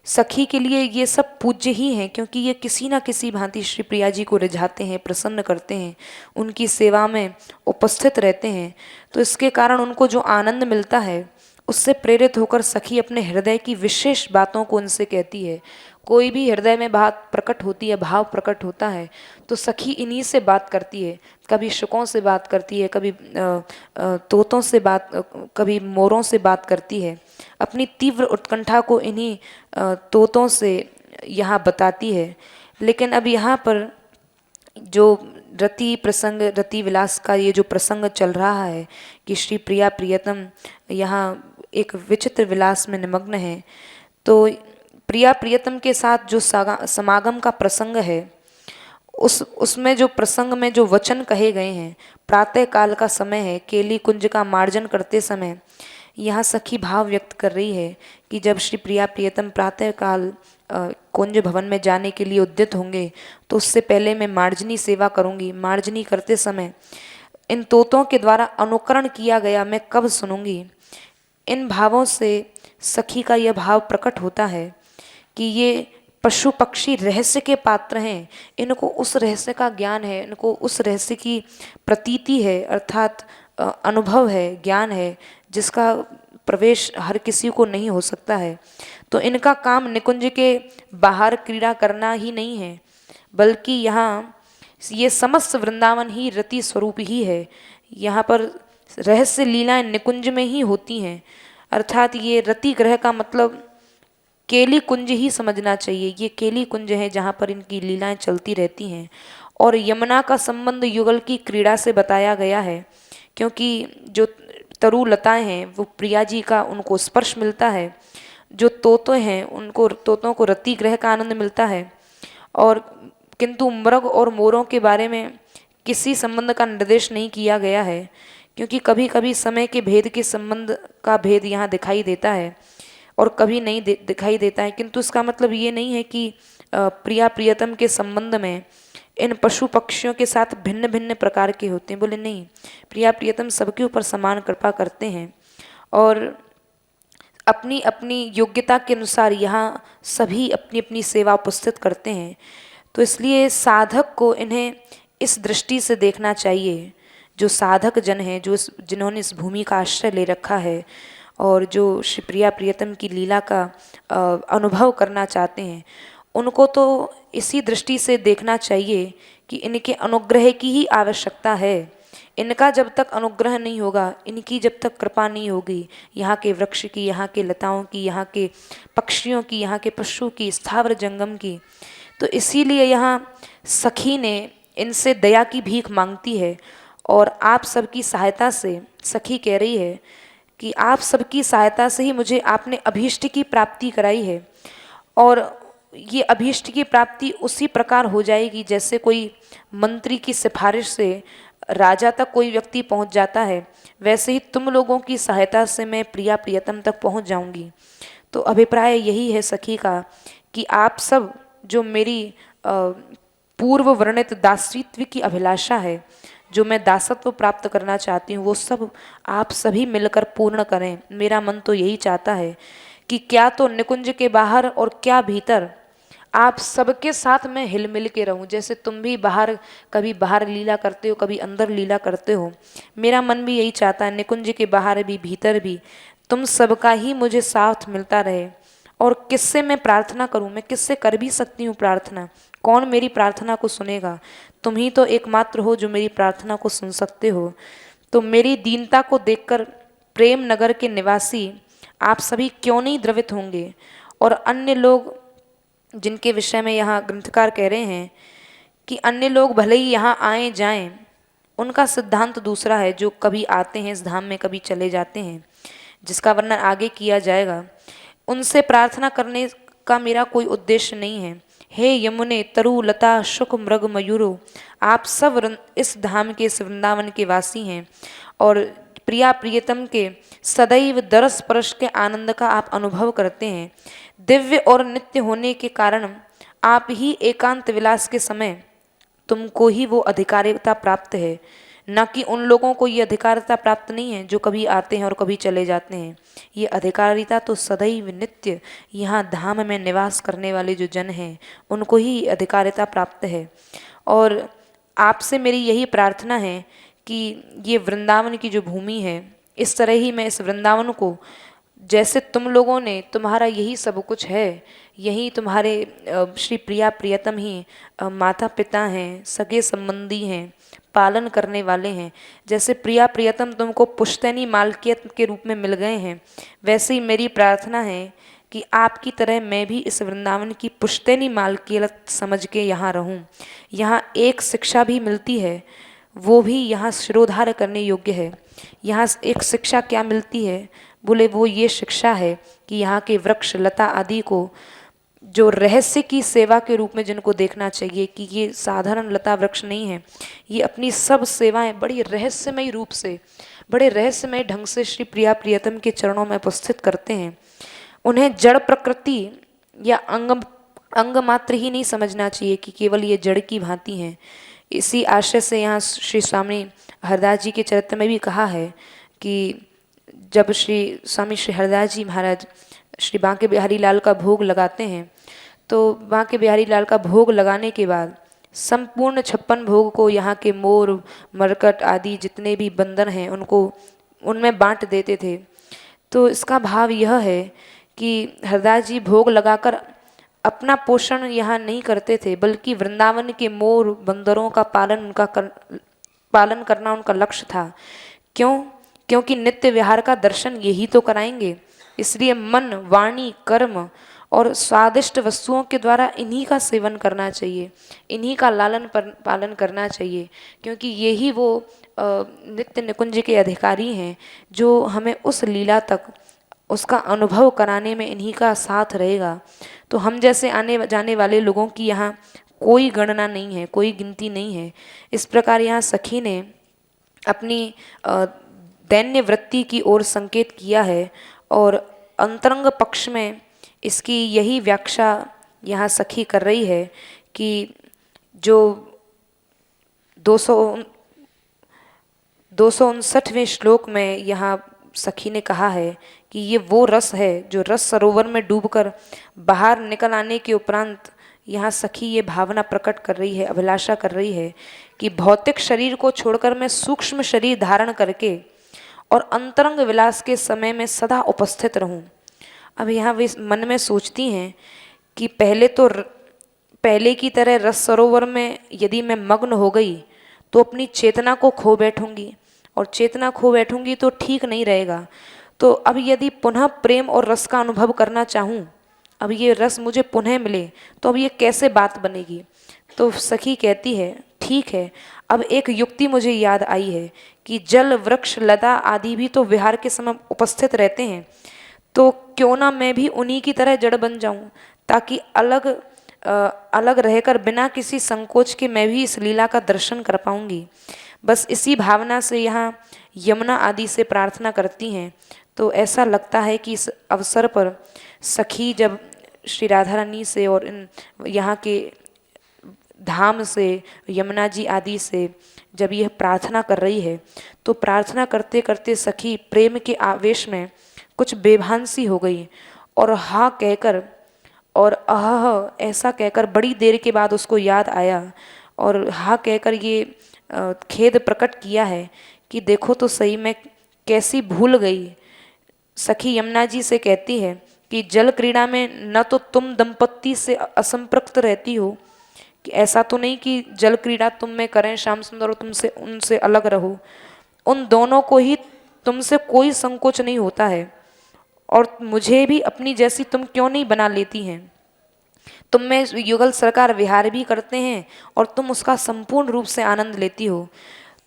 सखी के लिए ये सब पूज्य ही हैं, क्योंकि ये किसी ना किसी भांति श्री प्रिया जी को रिझाते हैं, प्रसन्न करते हैं, उनकी सेवा में उपस्थित रहते हैं। तो इसके कारण उनको जो आनंद मिलता है उससे प्रेरित होकर सखी अपने हृदय की विशेष बातों को उनसे कहती है। कोई भी हृदय में बात प्रकट होती है, भाव प्रकट होता है, तो सखी इन्हीं से बात करती है। कभी शुकों से बात करती है, कभी तोतों से बात, कभी मोरों से बात करती है। अपनी तीव्र उत्कंठा को इन्हीं तोतों से यहाँ बताती है। लेकिन अब यहाँ पर जो रति विलास का ये जो प्रसंग चल रहा है कि श्री प्रिया प्रियतम यहाँ एक विचित्र विलास में निमग्न है, तो प्रिया प्रियतम के साथ जो समागम का प्रसंग है उसमें जो प्रसंग में जो वचन कहे गए हैं, प्रातः काल का समय है, केली कुंज का मार्जन करते समय यहाँ सखी भाव व्यक्त कर रही है कि जब श्री प्रिया प्रियतम प्रातः काल कुंज भवन में जाने के लिए उद्यत होंगे तो उससे पहले मैं मार्जनी सेवा करूंगी। मार्जनी करते समय इन तोतों के द्वारा अनुकरण किया गया मैं कब सुनूंगी। इन भावों से सखी का यह भाव प्रकट होता है कि ये पशु पक्षी रहस्य के पात्र हैं, इनको उस रहस्य का ज्ञान है, इनको उस रहस्य की प्रतीति है, अर्थात अनुभव है, ज्ञान है, जिसका प्रवेश हर किसी को नहीं हो सकता है। तो इनका काम निकुंज के बाहर क्रीड़ा करना ही नहीं है, बल्कि यहाँ ये समस्त वृंदावन ही रति स्वरूप ही है। यहाँ पर रहस्य लीलाएं निकुंज में ही होती हैं, अर्थात ये रति ग्रह का मतलब केली कुंज ही समझना चाहिए। ये केली कुंज है जहाँ पर इनकी लीलाएं चलती रहती हैं। और यमुना का संबंध युगल की क्रीड़ा से बताया गया है, क्योंकि जो तरु लताएं हैं वो प्रिया जी का उनको स्पर्श मिलता है, जो तोते हैं उनको तोतों को रति ग्रह का आनंद मिलता है। और किंतु मृग और मोरों के बारे में किसी संबंध का निर्देश नहीं किया गया है, क्योंकि कभी कभी समय के भेद के संबंध का भेद यहाँ दिखाई देता है और कभी नहीं दिखाई देता है। किंतु इसका मतलब ये नहीं है कि प्रिया प्रियतम के संबंध में इन पशु पक्षियों के साथ भिन्न भिन्न प्रकार के होते हैं। बोले नहीं, प्रिया प्रियतम सबके ऊपर समान कृपा करते हैं और अपनी अपनी योग्यता के अनुसार यहाँ सभी अपनी अपनी सेवा उपस्थित करते हैं। तो इसलिए साधक को इन्हें इस दृष्टि से देखना चाहिए, जो साधक जन हैं, जिन्होंने इस भूमि का आश्रय ले रखा है और जो श्री प्रिया प्रियतम की लीला का अनुभव करना चाहते हैं, उनको तो इसी दृष्टि से देखना चाहिए कि इनके अनुग्रह की ही आवश्यकता है। इनका जब तक अनुग्रह नहीं होगा, इनकी जब तक कृपा नहीं होगी, यहाँ के वृक्ष की, यहाँ के लताओं की, यहाँ के पक्षियों की, यहाँ के पशु की, स्थावर जंगम की, तो इसीलिए यहाँ सखी ने इनसे दया की भीख मांगती है। और आप सबकी सहायता से सखी कह रही है कि आप सबकी सहायता से ही मुझे आपने अभीष्ट की प्राप्ति कराई है। और ये अभीष्ट की प्राप्ति उसी प्रकार हो जाएगी जैसे कोई मंत्री की सिफारिश से राजा तक कोई व्यक्ति पहुंच जाता है, वैसे ही तुम लोगों की सहायता से मैं प्रिया प्रियतम तक पहुंच जाऊंगी। तो अभिप्राय यही है सखी का कि आप सब जो मेरी पूर्व वर्णित दासित्व की अभिलाषा है, जो मैं दासत्व प्राप्त करना चाहती हूँ, वो सब आप सभी मिलकर पूर्ण करें। मेरा मन तो यही चाहता है कि क्या तो निकुंज के बाहर और क्या भीतर आप सबके साथ मैं हिल मिल के रहूं। जैसे तुम भी बाहर, कभी बाहर लीला करते हो, कभी अंदर लीला करते हो, मेरा मन भी यही चाहता है निकुंज के बाहर भी भीतर भी तुम सबका ही मुझे साथ मिलता रहे। और किससे मैं प्रार्थना करूं? मैं किससे कर भी सकती हूँ प्रार्थना? कौन मेरी प्रार्थना को सुनेगा? तुम ही तो एकमात्र हो जो मेरी प्रार्थना को सुन सकते हो। तो मेरी दीनता को देखकर प्रेम नगर के निवासी आप सभी क्यों नहीं द्रवित होंगे? और अन्य लोग जिनके विषय में यहाँ ग्रंथकार कह रहे हैं कि अन्य लोग भले ही यहाँ आए जाएं, उनका सिद्धांत दूसरा है। जो कभी आते हैं इस धाम में, कभी चले जाते हैं, जिसका वर्णन आगे किया जाएगा, उनसे प्रार्थना करने का मेरा कोई उद्देश्य नहीं है। हे यमुने तरु लता शुक मृग मयूरो, आप सब इस धाम के, इस वृंदावन के वासी हैं और प्रिया प्रियतम के सदैव दरस परश के आनंद का आप अनुभव करते हैं। दिव्य और नित्य होने के कारण आप ही एकांत विलास के समय तुमको ही वो अधिकारिता प्राप्त है, न कि उन लोगों को ये अधिकारिता प्राप्त नहीं है जो कभी आते हैं और कभी चले जाते हैं। ये अधिकारिता तो सदैव नित्य यहाँ धाम में निवास करने वाले जो जन हैं उनको ही अधिकारिता प्राप्त है। और आपसे मेरी यही प्रार्थना है कि ये वृंदावन की जो भूमि है, इस तरह ही मैं इस वृंदावन को, जैसे तुम लोगों ने, तुम्हारा यही सब कुछ है, यही तुम्हारे श्री प्रिया प्रियतम ही माता पिता हैं, सगे संबंधी हैं, पालन करने वाले हैं। जैसे प्रिया प्रियतम तुमको पुश्तैनी मालकियत के रूप में मिल गए हैं, वैसे ही मेरी प्रार्थना है कि आपकी तरह मैं भी इस वृंदावन की पुश्तैनी मालकियत समझ के यहाँ रहूँ। यहाँ एक शिक्षा भी मिलती है, वो भी यहाँ शिरोधार्य करने योग्य है। यहाँ एक शिक्षा क्या मिलती है? बोले वो ये शिक्षा है कि यहाँ के वृक्ष लता आदि को जो रहस्य की सेवा के रूप में जिनको देखना चाहिए कि ये साधारण लता वृक्ष नहीं है, ये अपनी सब सेवाएं बड़ी रहस्यमय रूप से, बड़े रहस्यमय ढंग से श्री प्रिया प्रियतम के चरणों में उपस्थित करते हैं। उन्हें जड़ प्रकृति या अंग मात्र ही नहीं समझना चाहिए कि केवल ये जड़ की भांति हैं। इसी आशय से यहाँ श्री स्वामी हरदास जी के चरित्र में भी कहा है कि जब श्री स्वामी श्री हरदास जी महाराज श्री बांके बिहारी लाल का भोग लगाते हैं, तो बांके बिहारी लाल का भोग लगाने के बाद संपूर्ण 56 भोग को यहाँ के मोर मरकट आदि जितने भी बंदर हैं उनको उनमें बांट देते थे। तो इसका भाव यह है कि हरदास जी भोग लगाकर अपना पोषण यहाँ नहीं करते थे, बल्कि वृंदावन के मोर बंदरों का पालन करना उनका लक्ष्य था। क्यों? क्योंकि नित्य विहार का दर्शन यही तो कराएंगे। इसलिए मन, वाणी, कर्म और स्वादिष्ट वस्तुओं के द्वारा इन्हीं का सेवन करना चाहिए, इन्हीं का लालन पालन करना चाहिए, क्योंकि यही वो नित्य निकुंज के अधिकारी हैं जो हमें उस लीला तक, उसका अनुभव कराने में इन्हीं का साथ रहेगा। तो हम जैसे आने जाने वाले लोगों की यहाँ कोई गणना नहीं है, कोई गिनती नहीं है। इस प्रकार यहाँ सखी ने अपनी दैन्य वृत्ति की ओर संकेत किया है और अंतरंग पक्ष में इसकी यही व्याख्या यहाँ सखी कर रही है कि जो 259वें श्लोक में यहाँ सखी ने कहा है कि ये वो रस है जो रस सरोवर में डूबकर बाहर निकल आने के उपरांत यहाँ सखी ये भावना प्रकट कर रही है, अभिलाषा कर रही है कि भौतिक शरीर को छोड़कर मैं सूक्ष्म शरीर धारण करके और अंतरंग विलास के समय में सदा उपस्थित रहूं। अब यहाँ वे मन में सोचती हैं कि पहले की तरह रस सरोवर में यदि मैं मग्न हो गई तो अपनी चेतना को खो बैठूंगी, और चेतना खो बैठूंगी तो ठीक नहीं रहेगा। तो अब यदि पुनः प्रेम और रस का अनुभव करना चाहूँ, अब ये रस मुझे पुनः मिले, तो अब ये कैसे बात बनेगी। तो सखी कहती है ठीक है, अब एक युक्ति मुझे याद आई है कि जल वृक्ष लता आदि भी तो विहार के समय उपस्थित रहते हैं, तो क्यों ना मैं भी उन्हीं की तरह जड़ बन जाऊं, ताकि अलग रहकर बिना किसी संकोच के मैं भी इस लीला का दर्शन कर पाऊंगी। बस इसी भावना से यहाँ यमुना आदि से प्रार्थना करती हैं। तो ऐसा लगता है कि इस अवसर पर सखी जब श्री राधा रानी से और इन यहाँ के धाम से, यमुना जी आदि से जब यह प्रार्थना कर रही है, तो प्रार्थना करते करते सखी प्रेम के आवेश में कुछ बेभान-सी हो गई और हाँ कहकर और आह ऐसा कहकर बड़ी देर के बाद उसको याद आया और हाँ कहकर ये खेद प्रकट किया है कि देखो तो सही मैं कैसी भूल गई। सखी यमुना जी से कहती है कि जल क्रीड़ा में न तो तुम दंपत्ति से असंपृक्त रहती हो, कि ऐसा तो नहीं कि जल क्रीड़ा तुम में करें श्याम सुंदर और तुमसे उनसे अलग रहो, उन दोनों को ही तुमसे कोई संकोच नहीं होता है, और मुझे भी अपनी जैसी तुम क्यों नहीं बना लेती हैं। तुम में युगल सरकार विहार भी करते हैं और तुम उसका संपूर्ण रूप से आनंद लेती हो।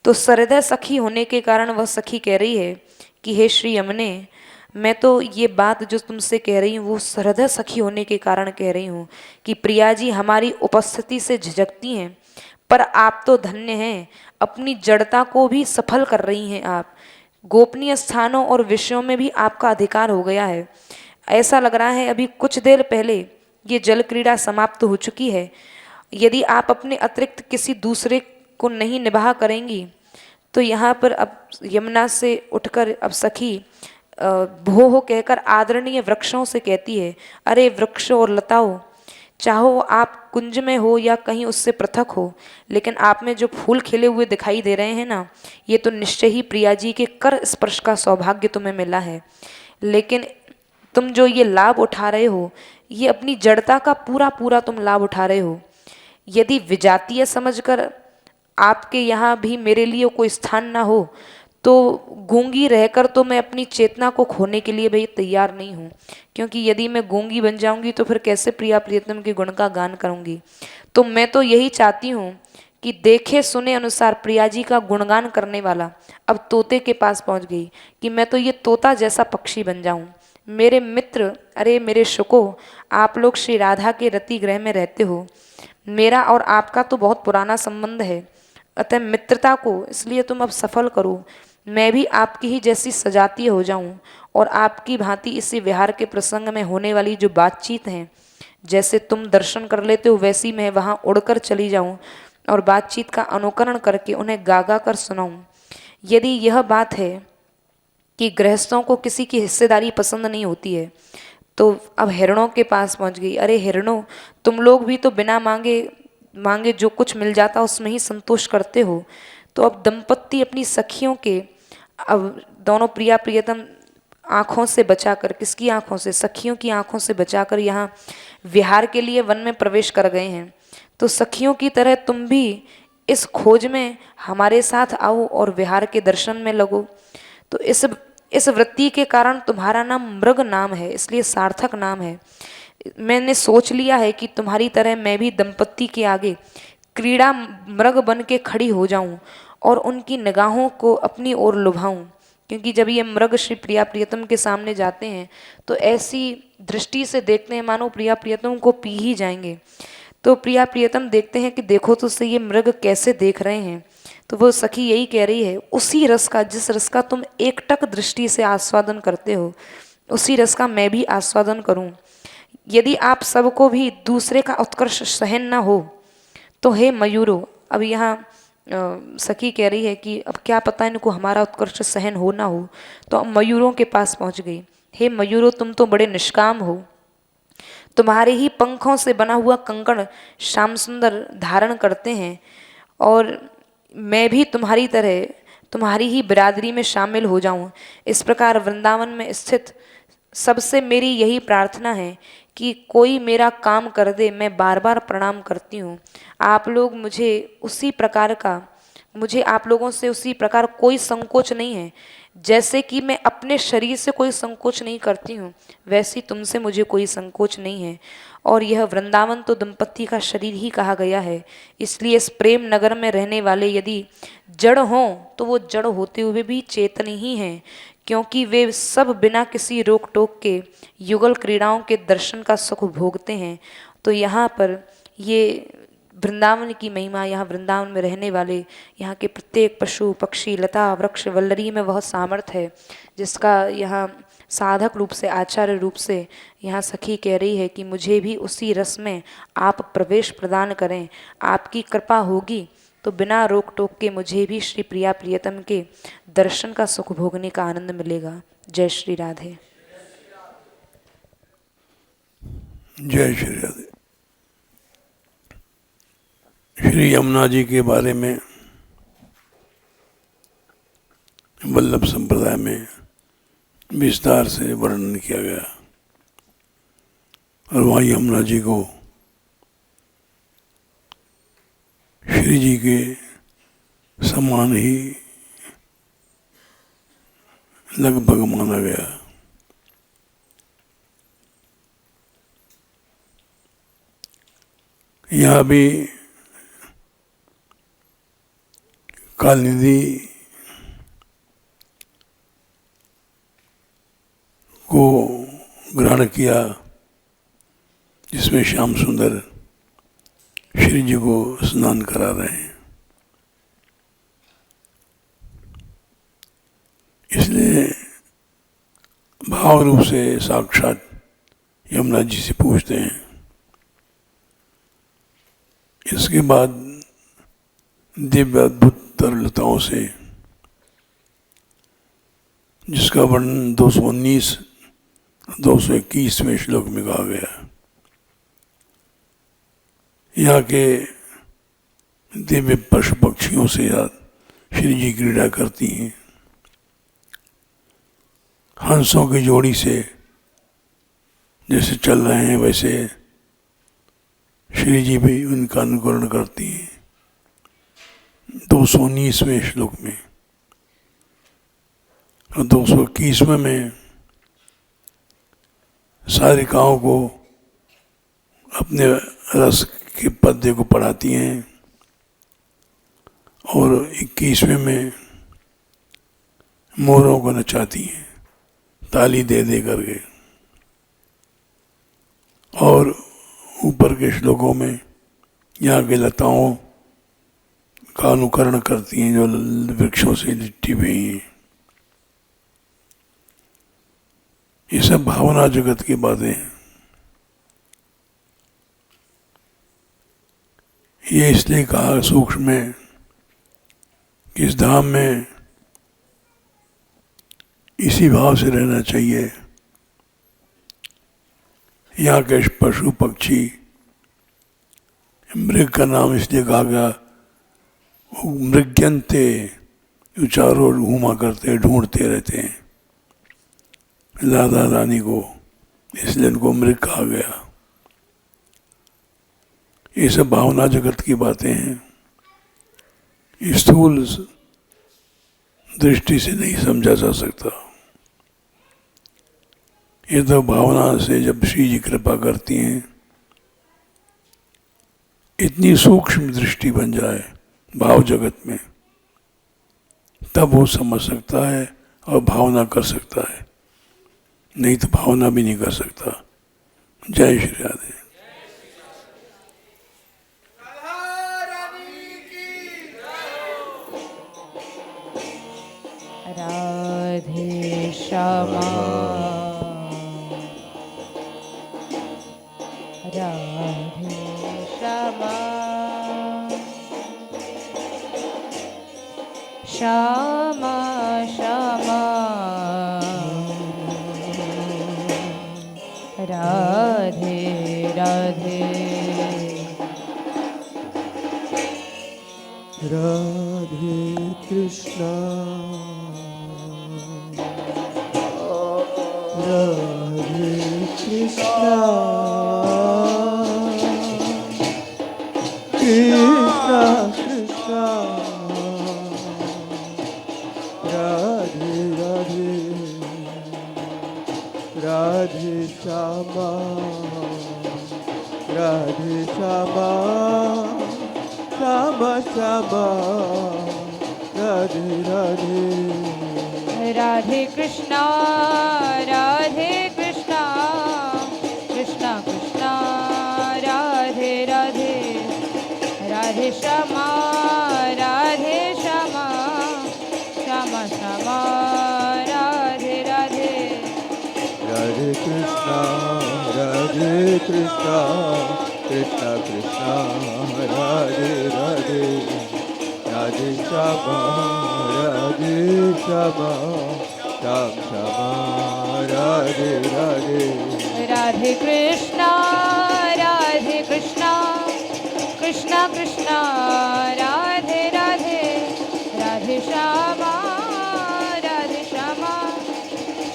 तो सहृदय सखी होने के कारण वह सखी कह रही है कि हे श्री यमुने, मैं तो ये बात जो तुमसे कह रही हूँ वो सहृदय सखी होने के कारण कह रही हूँ कि प्रिया जी हमारी उपस्थिति से झिझकती हैं, पर आप तो धन्य हैं, अपनी जड़ता को भी सफल कर रही हैं। आप गोपनीय स्थानों और विषयों में भी आपका अधिकार हो गया है। ऐसा लग रहा है अभी कुछ देर पहले ये जल क्रीड़ा समाप्त हो चुकी है। यदि आप अपने अतिरिक्त किसी दूसरे को नहीं निभाह करेंगी, तो यहाँ पर अब यमुना से उठकर अब सखी भो कहकर आदरणीय वृक्षों से कहती है, अरे वृक्षों और लताओं, चाहो आप कुंज में हो या कहीं उससे पृथक हो, लेकिन आप में जो फूल खिले हुए दिखाई दे रहे हैं ना, ये तो निश्चय ही प्रिया जी के कर स्पर्श का सौभाग्य तुम्हें मिला है। लेकिन तुम जो ये लाभ उठा रहे हो, ये अपनी जड़ता का पूरा पूरा तुम लाभ उठा रहे हो। यदि विजातीय समझकर आपके यहाँ भी मेरे लिए कोई स्थान ना हो, तो गूंगी रहकर तो मैं अपनी चेतना को खोने के लिए भी तैयार नहीं हूँ, क्योंकि यदि मैं गूंगी बन जाऊंगी तो फिर कैसे प्रिया प्रियतम के गुण का गान करूंगी। तो मैं तो यही चाहती हूँ कि देखे सुने अनुसार प्रिया जी का गुणगान करने वाला अब तोते के पास पहुँच गई, कि मैं तो ये तोता जैसा पक्षी बन जाऊँ। मेरे मित्र, अरे मेरे शुको, आप लोग श्री राधा के रति गृह में रहते हो, मेरा और आपका तो बहुत पुराना संबंध है, अतः मित्रता को इसलिए तुम अब सफल करो, मैं भी आपकी ही जैसी सजातीय हो जाऊं और आपकी भांति इसी विहार के प्रसंग में होने वाली जो बातचीत है, जैसे तुम दर्शन कर लेते हो वैसी मैं वहां उड़कर चली जाऊं और बातचीत का अनुकरण करके उन्हें गा गा कर सुनाऊं। यदि यह बात है कि गृहस्थों को किसी की हिस्सेदारी पसंद नहीं होती है, तो अब हिरणों के पास पहुंच गई। अरे हिरणों, तुम लोग भी तो बिना मांगे जो कुछ मिल जाता उसमें ही संतोष करते हो। तो अब दंपत्ति अपनी सखियों के, अब दोनों प्रिया प्रियतम आँखों से बचाकर, किसकी आँखों से, सखियों की आँखों से बचाकर यहाँ विहार के लिए वन में प्रवेश कर गए हैं। तो सखियों की तरह तुम भी इस खोज में हमारे साथ आओ और विहार के दर्शन में लगो। तो इस वृत्ति के कारण तुम्हारा नाम मृग नाम है, इसलिए सार्थक नाम है। मैंने सोच लिया है कि तुम्हारी तरह मैं भी दंपत्ति के आगे क्रीड़ा मृग बन के खड़ी हो जाऊं और उनकी निगाहों को अपनी ओर लुभाऊं, क्योंकि जब ये मृग श्री प्रिया प्रियतम के सामने जाते हैं तो ऐसी दृष्टि से देखते हैं मानो प्रिया प्रियतम को पी ही जाएंगे। तो प्रिया प्रियतम देखते हैं कि देखो तो सही ये मृग कैसे देख रहे हैं। तो वो सखी यही कह रही है, उसी रस का, जिस रस का तुम एकटक दृष्टि से आस्वादन करते हो, उसी रस का मैं भी आस्वादन करूं। यदि आप सबको भी दूसरे का उत्कर्ष सहन न हो, तो हे मयूरो, अब यहाँ सखी कह रही है कि अब क्या पता इनको हमारा उत्कर्ष सहन हो ना हो, तो अब मयूरों के पास पहुँच गई। हे मयूरो, तुम तो बड़े निष्काम हो, तुम्हारे ही पंखों से बना हुआ कंकण श्याम सुंदर धारण करते हैं और मैं भी तुम्हारी तरह तुम्हारी ही बिरादरी में शामिल हो जाऊं। इस प्रकार वृंदावन में स्थित सबसे मेरी यही प्रार्थना है कि कोई मेरा काम कर दे। मैं बार बार प्रणाम करती हूँ। आप लोग मुझे आप लोगों से उसी प्रकार कोई संकोच नहीं है। जैसे कि मैं अपने शरीर से कोई संकोच नहीं करती हूँ, वैसे तुमसे मुझे कोई संकोच नहीं है। और यह वृंदावन तो दंपति का शरीर ही कहा गया है। इसलिए इस प्रेम नगर में रहने वाले यदि जड़ हों तो वो जड़ होते हुए भी चेतन ही हैं, क्योंकि वे सब बिना किसी रोक टोक के युगल क्रीड़ाओं के दर्शन का सुख भोगते हैं। तो यहाँ पर ये वृंदावन की महिमा, यहाँ वृंदावन में रहने वाले यहाँ के प्रत्येक पशु पक्षी लता वृक्ष वल्लरी में वह सामर्थ्य है जिसका यहाँ साधक रूप से आचार्य रूप से यहाँ सखी कह रही है कि मुझे भी उसी रस में आप प्रवेश प्रदान करें। आपकी कृपा होगी तो बिना रोक टोक के मुझे भी श्री प्रिया प्रियतम के दर्शन का सुख भोगने का आनंद मिलेगा। जय श्री राधे। जय श्री राधे। श्री यमुना जी के बारे में वल्लभ संप्रदाय में विस्तार से वर्णन किया गया और वहाँ यमुना जी को श्री जी के समान ही लगभग माना गया। यहाँ भी कालनिधि को ग्रहण किया जिसमें श्याम सुंदर श्री जी को स्नान करा रहे हैं। इसलिए भाव रूप से साक्षात यमुना जी से पूछते हैं। इसके बाद दिव्य अद्भुत तरलताओं से, जिसका वर्णन 219 221वें श्लोक में कहा गया। यहाँ के दिव्य पशु पक्षियों से याद श्री जी क्रीड़ा करती हैं। हंसों की जोड़ी से जैसे चल रहे हैं वैसे श्री जी भी उनका अनुकरण करती हैं। 219वें श्लोक में और 221वें में सारिकाओं को अपने रस के पद्य को पढ़ाती हैं और 21वें में मोरों को नचाती हैं ताली दे दे करके। और ऊपर के श्लोकों में यहाँ के लताओं का अनुकरण करती हैं जो वृक्षों से लिपटी हुई हैं। ये सब भावना जगत की बातें हैं। ये इसलिए कहा सूक्ष्म है कि इस धाम में इसी भाव से रहना चाहिए। यहाँ के पशु पक्षी, मृग का नाम इसलिए कहा गया, मृग्यंते चारों घूमा करते ढूंढते रहते हैं राधा रानी को, इसलिए इनको मृग कहा गया। ये सब भावना जगत की बातें हैं, स्थूल दृष्टि से नहीं समझा जा सकता। ये तो भावना से जब श्री जी कृपा करती हैं, इतनी सूक्ष्म दृष्टि बन जाए भाव जगत में, तब वो समझ सकता है और भावना कर सकता है, नहीं तो भावना भी नहीं कर सकता। जय श्री राधे। राधे श्यामा राधे श्यामा श्यामा श्यामा राधे राधे राधे कृष्णा राधे कृष्णा कृष्णा कृष्णा राधे राधे राधे श्यामा राधे श्यामा श्यामा श्यामा राधे राधे राधे कृष्णा कृष्णा कृष्णा राधे राधे राधे श्यामा श्यामा श्यामा श्यामा राधे राधे राधे कृष्णा कृष्णा कृष्णा राधे राधे राधे श्यामा श्याम श्यामा राधे राधे राधे कृष्णा कृष्णा कृष्णा राधे राधे राधे श्यामा श्यामा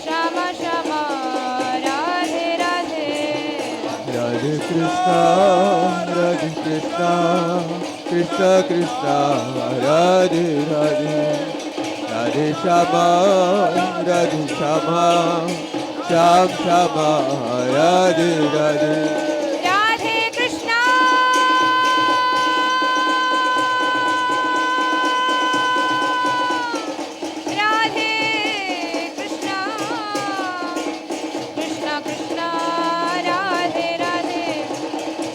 श्यामा श्यामा राधे राधे राधे कृष्णा कृष्णा कृष्णा राधे राधे राधे श्यामा श्याम श्यामा राधे राधे राधे कृष्णा कृष्णा कृष्णा राधे राधे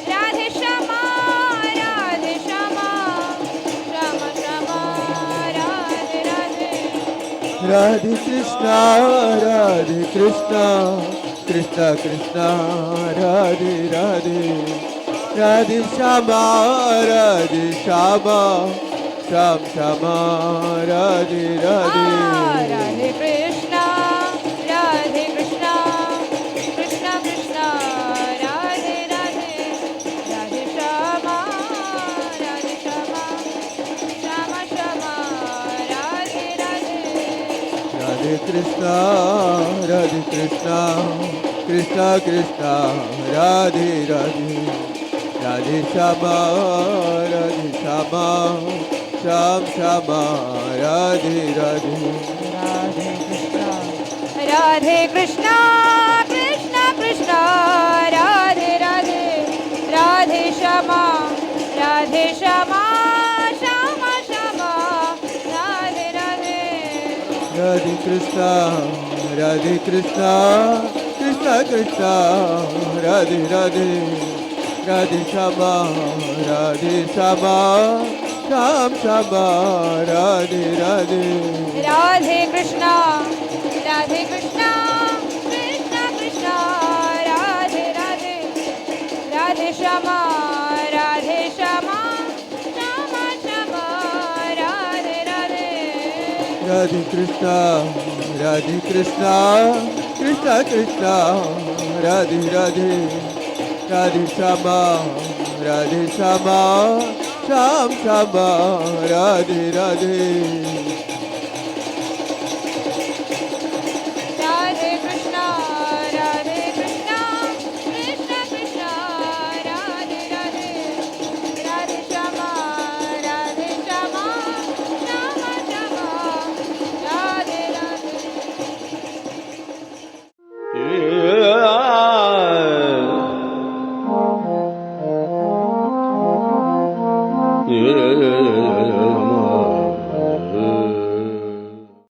राधे श्यामा श्यामा श्यामा श्यामा राधे राधे राधे कृष्णा कृष्णा राधे राधे राधे श्यामा श्याम श्यामा राधे राधे राधे कृष्णा कृष्णा कृष्णा राधे राधे राधे श्यामा श्यामा श्यामा राधे राधे राधे कृष्णा कृष्णा राधे राधे राधे श्यामा श्याम श्यामा राधे राधे राधे कृष्णा कृष्णा राधे राधे राधे श्यामा श्यामा श्यामा श्यामा राधे राधे राधे कृष्णा कृष्णा राधे राधे राधे श्यामा श्याम श्यामा राधे राधे राधे कृष्णा कृष्णा राधे राधे राधे श्यामा श्यामा श्यामा राधे राधे राधे कृष्णा कृष्णा राधे राधे राधे श्यामा श्याम श्यामा राधे राधे राधे कृष्णा राधे राधे राधे श्यामा श्यामा श्यामा राधे राधे